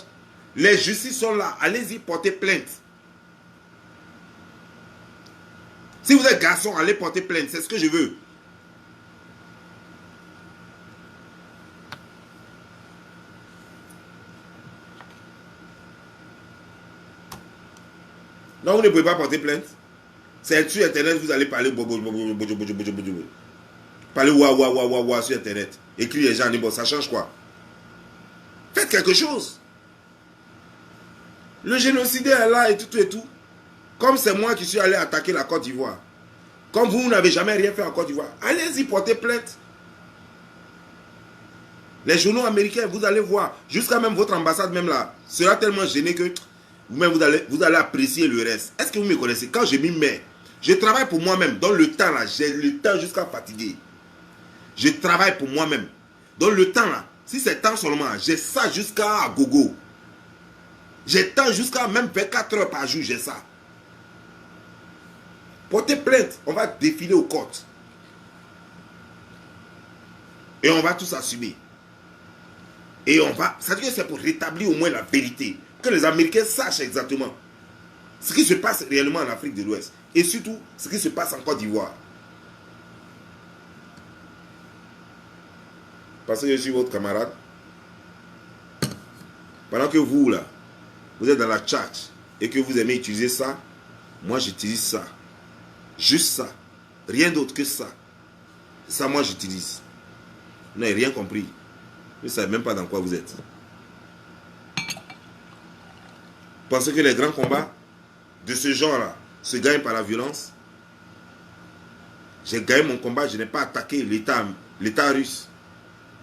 Les justices sont là. Allez-y, portez plainte. Si vous êtes garçon, allez porter plainte. C'est ce que je veux. Non, vous ne pouvez pas porter plainte. C'est sur Internet, vous allez parler. Parler ouah sur Internet. Écrire les gens, bon, ça change quoi? Faites quelque chose. Le génocide est là et tout et tout. Comme c'est moi qui suis allé attaquer la Côte d'Ivoire. Comme vous n'avez jamais rien fait en Côte d'Ivoire. Allez-y, portez plainte. Les journaux américains, vous allez voir. Jusqu'à même votre ambassade même là sera tellement gêné que vous-même vous allez apprécier le reste. Est-ce que vous me connaissez? Quand je m'y mets, je travaille pour moi-même. Dans le temps là, j'ai le temps jusqu'à fatiguer. Je travaille pour moi-même. Dans le temps là, si c'est temps seulement, j'ai ça jusqu'à gogo. J'ai temps jusqu'à même 24 heures par jour, j'ai ça. Portez plainte, on va défiler aux côtes. Et on va tous assumer. Et on va, ça veut dire que c'est pour rétablir au moins la vérité. Que les Américains sachent exactement ce qui se passe réellement en Afrique de l'Ouest. Et surtout, ce qui se passe en Côte d'Ivoire. Parce que je suis votre camarade. Pendant que vous, là, vous êtes dans la tchatch et que vous aimez utiliser ça, moi, j'utilise ça. Juste ça. Rien d'autre que ça. Ça, moi, j'utilise. Vous n'avez rien compris. Vous ne savez même pas dans quoi vous êtes. Pensez que les grands combats de ce genre-là se gagnent par la violence. J'ai gagné mon combat, je n'ai pas attaqué l'État russe.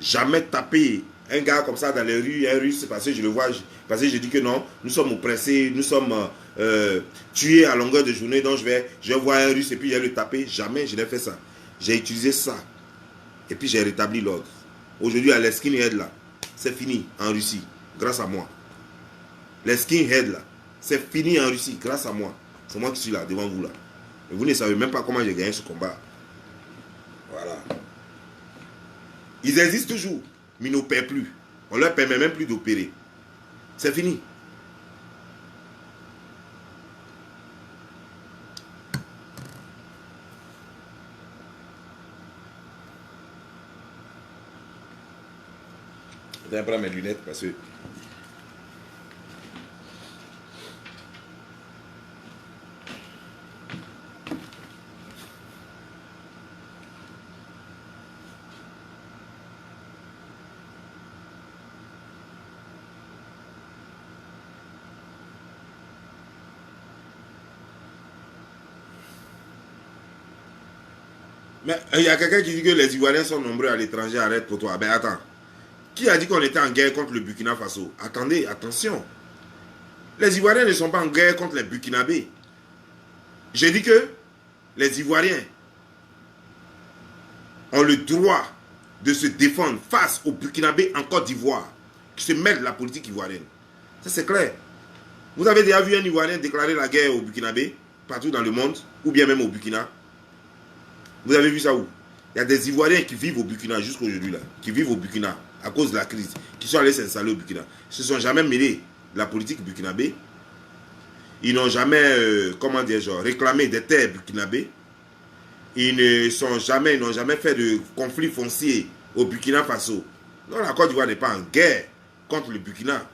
Jamais tapé un gars comme ça dans les rues, un russe, parce que je le vois, parce que je dis que non, nous sommes oppressés, nous sommes tués à longueur de journée, donc je vois un russe et puis je vais le taper. Jamais je n'ai fait ça. J'ai utilisé ça. Et puis j'ai rétabli l'ordre. Aujourd'hui, à les skinheads là, c'est fini en Russie, grâce à moi. Les skinheads là, c'est fini en Russie, grâce à moi. C'est moi qui suis là, devant vous là. Et vous ne savez même pas comment j'ai gagné ce combat. Voilà. Ils existent toujours, mais ils n'opèrent plus. On ne leur permet même plus d'opérer. C'est fini. Je vais prendre mes lunettes parce que... Mais il y a quelqu'un qui dit que les Ivoiriens sont nombreux à l'étranger, arrête pour toi. Ben attends. Qui a dit qu'on était en guerre contre le Burkina Faso? Attendez, attention. Les Ivoiriens ne sont pas en guerre contre les Burkinabés. J'ai dit que les Ivoiriens ont le droit de se défendre face aux Burkinabés en Côte d'Ivoire, qui se mêlent de la politique ivoirienne. Ça, c'est clair. Vous avez déjà vu un Ivoirien déclarer la guerre aux Burkinabés, partout dans le monde, ou bien même au Burkina? Vous avez vu ça où? Il y a des Ivoiriens qui vivent au Burkina jusqu'à aujourd'hui, là, qui vivent au Burkina à cause de la crise, qui sont allés s'installer au Burkina. Ils ne se sont jamais mêlés de la politique burkinabé. Ils n'ont jamais, comment dire, genre, réclamé des terres burkinabées. Ils n'ont jamais fait de conflit foncier au Burkina Faso. Non, la Côte d'Ivoire n'est pas en guerre contre le Burkina.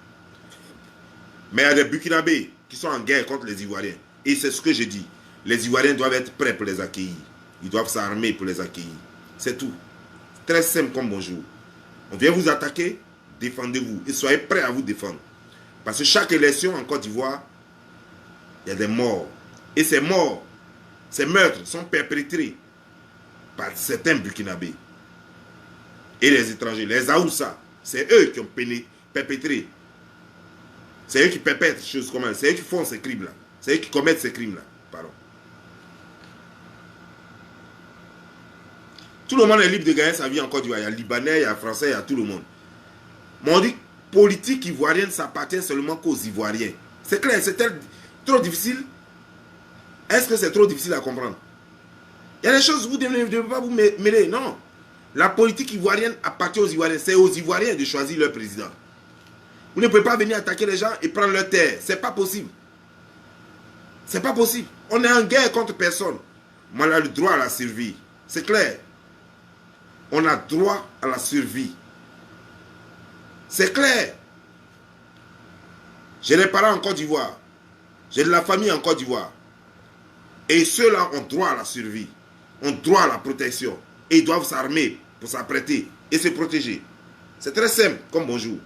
Mais il y a des Burkinabés qui sont en guerre contre les Ivoiriens. Et c'est ce que je dis. Les Ivoiriens doivent être prêts pour les accueillir. Ils doivent s'armer pour les accueillir. C'est tout. Très simple comme bonjour. On vient vous attaquer, défendez-vous. Et soyez prêts à vous défendre. Parce que chaque élection en Côte d'Ivoire, il y a des morts. Et ces morts, ces meurtres sont perpétrés par certains Burkinabés. Et les étrangers, les Aoussa, c'est eux qui ont perpétré. C'est eux qui perpètrent des choses comme ça. C'est eux qui font ces crimes-là. C'est eux qui commettent ces crimes-là. Pardon. Tout le monde est libre de gagner sa vie en Côte d'Ivoire. Il y a Libanais, il y a Français, il y a tout le monde. Mais on dit politique ivoirienne, ça appartient seulement qu'aux Ivoiriens. C'est clair, c'est trop difficile. Est-ce que c'est trop difficile à comprendre? Il y a des choses où vous ne devez pas vous mêler. Non. La politique ivoirienne appartient aux Ivoiriens. C'est aux Ivoiriens de choisir leur président. Vous ne pouvez pas venir attaquer les gens et prendre leur terre. C'est pas possible. C'est pas possible. On est en guerre contre personne. Mais on a le droit à la survie. C'est clair. On a droit à la survie. C'est clair. J'ai des parents en Côte d'Ivoire. J'ai de la famille en Côte d'Ivoire. Et ceux-là ont droit à la survie. Ont droit à la protection. Et ils doivent s'armer pour s'apprêter et se protéger. C'est très simple comme bonjour.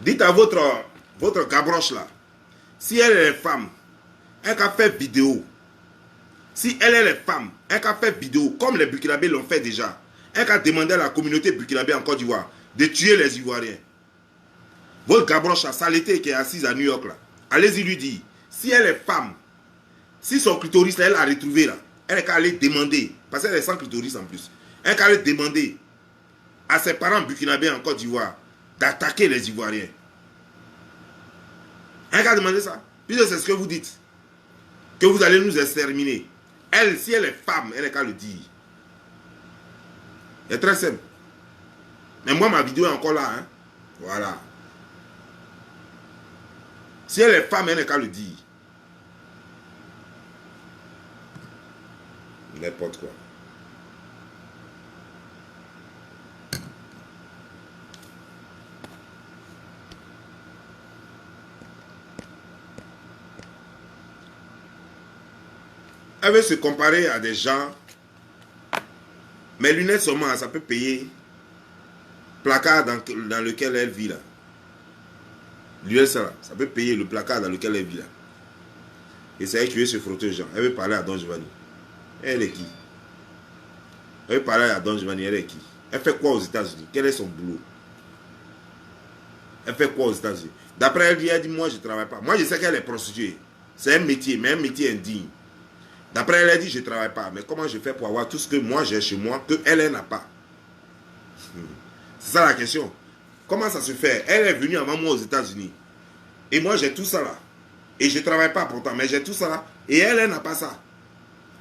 Dites à votre gabroche là, si elle est femme, elle a fait vidéo. Si elle est femme, elle a fait vidéo, comme les Burkinabés l'ont fait déjà. Elle a demandé à la communauté burkinabé en Côte d'Ivoire de tuer les Ivoiriens. Votre gabroche à saleté qui est assise à New York là, allez-y lui dire, si elle est femme, si son clitoris là, elle l'a retrouvé là, elle est allée demander, parce qu'elle est sans clitoris en plus, elle est allée demander à ses parents burkinabés en Côte d'Ivoire d'attaquer les Ivoiriens. Elle a demandé ça. Puisque c'est ce que vous dites. Que vous allez nous exterminer. Elle, si elle est femme, elle est qu'à le dire. C'est très simple. Mais moi, ma vidéo est encore là. Hein? Voilà. Si elle est femme, elle n'est qu'à le dire. N'importe quoi. Elle veut se comparer à des gens. Mes lunettes seulement, ça peut payer placard dans lequel elle vit là. L'US là, ça peut payer le placard dans lequel elle vit là. Et c'est elle qui veut se frotter aux gens. Elle veut parler à Don Giovanni. Elle est qui? Elle veut parler à Don Giovanni, elle est qui? Elle fait quoi aux États-Unis? Quel est son boulot? Elle fait quoi aux États-Unis? D'après elle dit, moi je ne travaille pas. Moi je sais qu'elle est prostituée. C'est un métier, mais un métier indigne. D'après elle, dit, je ne travaille pas. Mais comment je fais pour avoir tout ce que moi j'ai chez moi, que elle n'a pas? C'est ça la question. Comment ça se fait? Elle est venue avant moi aux États-Unis. Et moi, j'ai tout ça là. Et je ne travaille pas pourtant, mais j'ai tout ça là. Et elle n'a pas ça.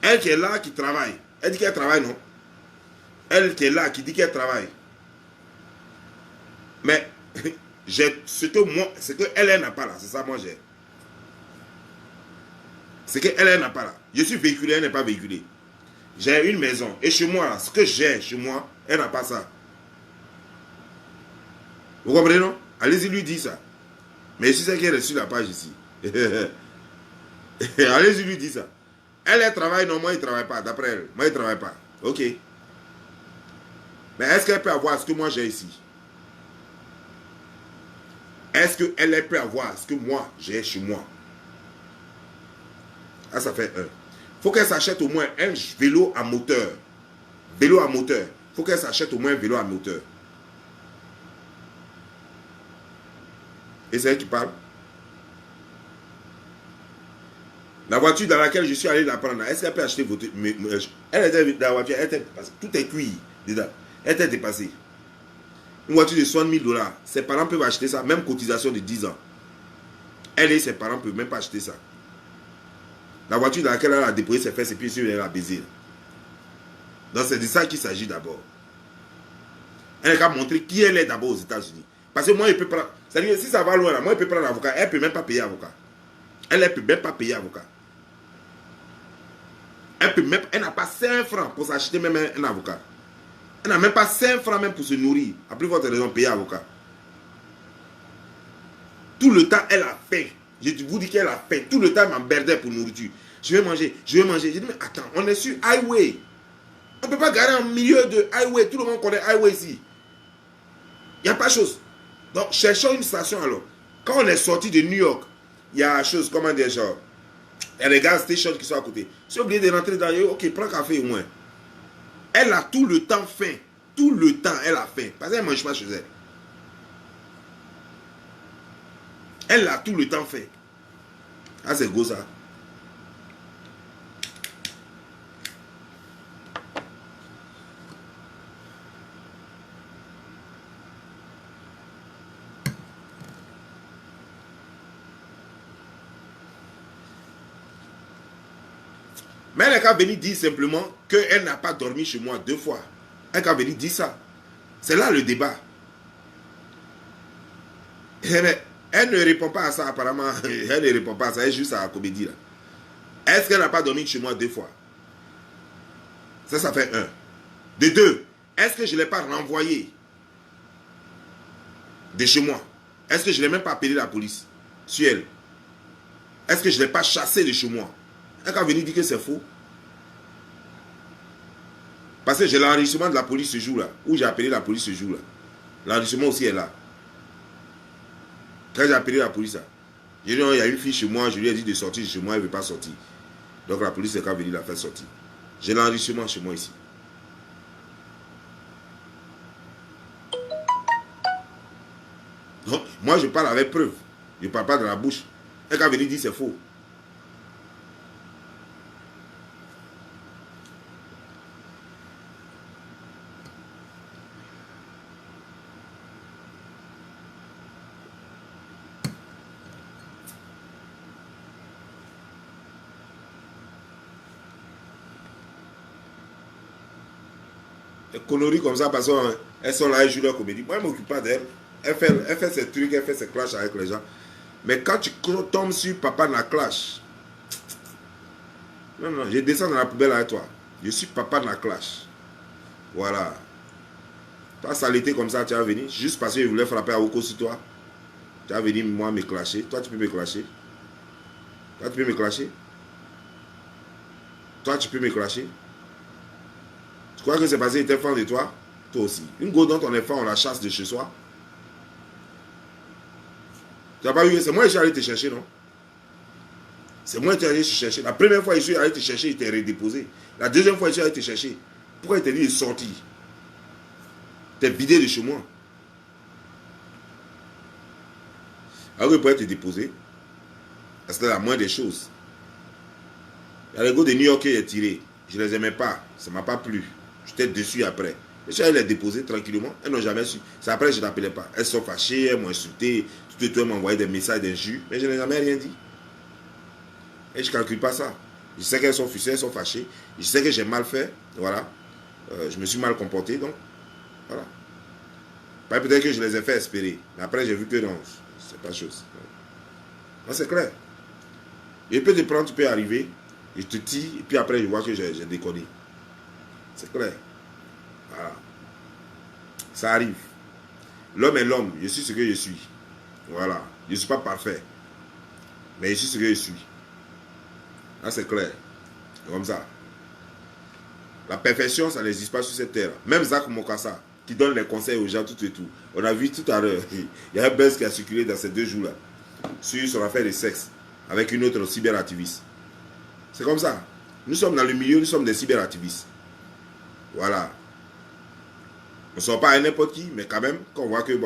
Elle qui est là, qui travaille. Elle dit qu'elle travaille, non? Elle qui est là, qui dit qu'elle travaille. Mais j'ai ce que elle n'a pas là. C'est ça, moi, j'ai. Ce qu'elle n'a pas là. Je suis véhiculé, elle n'est pas véhiculée. J'ai une maison. Et chez moi, là, ce que j'ai chez moi, elle n'a pas ça. Vous comprenez, non? Allez-y, lui dire ça. Mais je sais qu'elle est sur la page ici. Allez-y, lui dire ça. Elle travaille, non, moi, il ne travaille pas, d'après elle. Moi, il ne travaille pas. Ok. Mais est-ce qu'elle peut avoir ce que moi, j'ai ici? Est-ce qu'elle peut avoir ce que moi, j'ai chez moi? Ah, ça fait un. Il faut qu'elle s'achète au moins un vélo à moteur. Vélo à moteur. Il faut qu'elle s'achète au moins un vélo à moteur. Et c'est elle qui parle. La voiture dans laquelle je suis allé la prendre, est-ce qu'elle peut acheter votre... Elle était dans la voiture, elle était dépassée. Tout est cuit dedans. Elle était dépassée. Une voiture de 60 000 $. Ses parents peuvent acheter ça, même cotisation de 10 ans. Elle et ses parents ne peuvent même pas acheter ça. La voiture dans laquelle elle a déposé ses fesses et puis elle a baisé. Donc c'est de ça qu'il s'agit d'abord. Elle a montré qui elle est d'abord aux États-Unis. Parce que moi, il peut prendre... C'est-à-dire, si ça va loin, là, moi, il peut prendre un avocat. Elle ne peut même pas payer avocat. Elle ne peut même pas payer avocat. Elle n'a pas 5 francs pour s'acheter même un avocat. Elle n'a même pas 5 francs même pour se nourrir. A plus forte raison, payer avocat. Tout le temps, elle a faim. Je vous dis qu'elle a faim. Tout le temps, elle m'emmerdait pour nourriture. Je vais manger, je vais manger. J'ai dit, mais attends, on est sur highway. On ne peut pas garer en milieu de highway. Tout le monde connaît highway ici. Il n'y a pas de chose. Donc, cherchons une station alors. Quand on est sorti de New York, il y a chose, comment dire, genre, il y a les gas stations qui sont à côté. Si oublié de rentrer dans le... Ok, prends café au moins. Elle a tout le temps faim. Tout le temps, elle a faim. Parce qu'elle ne mange pas chez elle. Elle a tout le temps faim. Ah, c'est beau ça. Mais elle est venue dire simplement qu'elle n'a pas dormi chez moi 2 fois. Elle est venue dire ça. C'est là le débat. Elle ne répond pas à ça apparemment. Elle ne répond pas à ça. Elle est juste à la comédie là. Est-ce qu'elle n'a pas dormi chez moi 2 fois? Ça fait 1. De 2, est-ce que je ne l'ai pas renvoyé de chez moi? Est-ce que je n'ai même pas appelé la police sur elle? Est-ce que je ne l'ai pas chassé de chez moi? Elle est venue dire que c'est faux. Parce que j'ai l'enregistrement de la police ce jour-là. Où j'ai appelé la police ce jour-là. L'enregistrement aussi est là. Quand j'ai appelé la police, j'ai dit, il y a une fille chez moi, je lui ai dit de sortir de chez moi, elle ne veut pas sortir. Donc la police est quand venue la faire sortir. J'ai l'enregistrement chez moi ici. Donc, moi je parle avec preuve. Je ne parle pas de la bouche. Elle est venue dire c'est faux. Conneries comme ça parce qu'elles sont là, elles jouent leur comédie. Moi, je ne m'occupe pas d'elle. Elle fait ses trucs, elle fait ses clashs avec les gens. Mais quand tu tombes sur papa dans la clash, non, je descends dans la poubelle avec toi. Je suis papa dans la clash. Voilà. Pas saleté comme ça, tu vas venir. Juste parce que je voulais frapper à Oko sur toi. Tu vas venir, moi, me clasher. Toi, tu peux me clasher. Toi, tu peux me clasher. Toi, tu peux me clasher. Tu crois que c'est parce qu'il était fan de toi? Toi aussi. Une go dont on est fan, on la chasse de chez soi. Tu n'as pas vu? C'est moi qui suis allé te chercher, non? C'est moi qui suis allé te chercher. La première fois, je suis allé te chercher, il t'est redéposé. La deuxième fois, je suis allé te chercher. Pourquoi il t'a dit de sortir? T'es vidé de chez moi. Alors il pourrait te déposer. C'était la moindre des choses. Il y a les gars de New York qui est tiré. Je ne les aimais pas. Ça ne m'a pas plu. J'étais dessus après. Je suis allé les déposer tranquillement. Elles n'ont jamais su. C'est après que je n'appelais pas. Elles sont fâchées, elles m'ont insulté. Tout et tout, elles m'ont envoyé des messages d'injures. Mais je n'ai jamais rien dit. Et je ne calcule pas ça. Je sais qu'elles sont frustrées, elles sont fâchées. Je sais que j'ai mal fait. Voilà. Je me suis mal comporté. Donc, voilà. Peut-être que je les ai fait espérer. Mais après, j'ai vu que non, c'est pas chose. Non, c'est clair. Il peut te prendre, tu peux arriver, je te tire, et puis après, je vois que j'ai déconné. C'est clair. Voilà. Ça arrive. L'homme est l'homme. Je suis ce que je suis. Voilà. Je ne suis pas parfait. Mais je suis ce que je suis. Là, c'est clair. C'est comme ça. La perfection, ça n'existe pas sur cette terre. Même Zach Mokassa, qui donne les conseils aux gens, tout et tout. On a vu tout à l'heure, il y a un buzz qui a circulé dans ces 2 jours-là, sur son affaire de sexe, avec une autre cyberactiviste. C'est comme ça. Nous sommes dans le milieu, nous sommes des cyberactivistes. Voilà. On ne sort pas à n'importe qui, mais quand même, quand on voit que bon.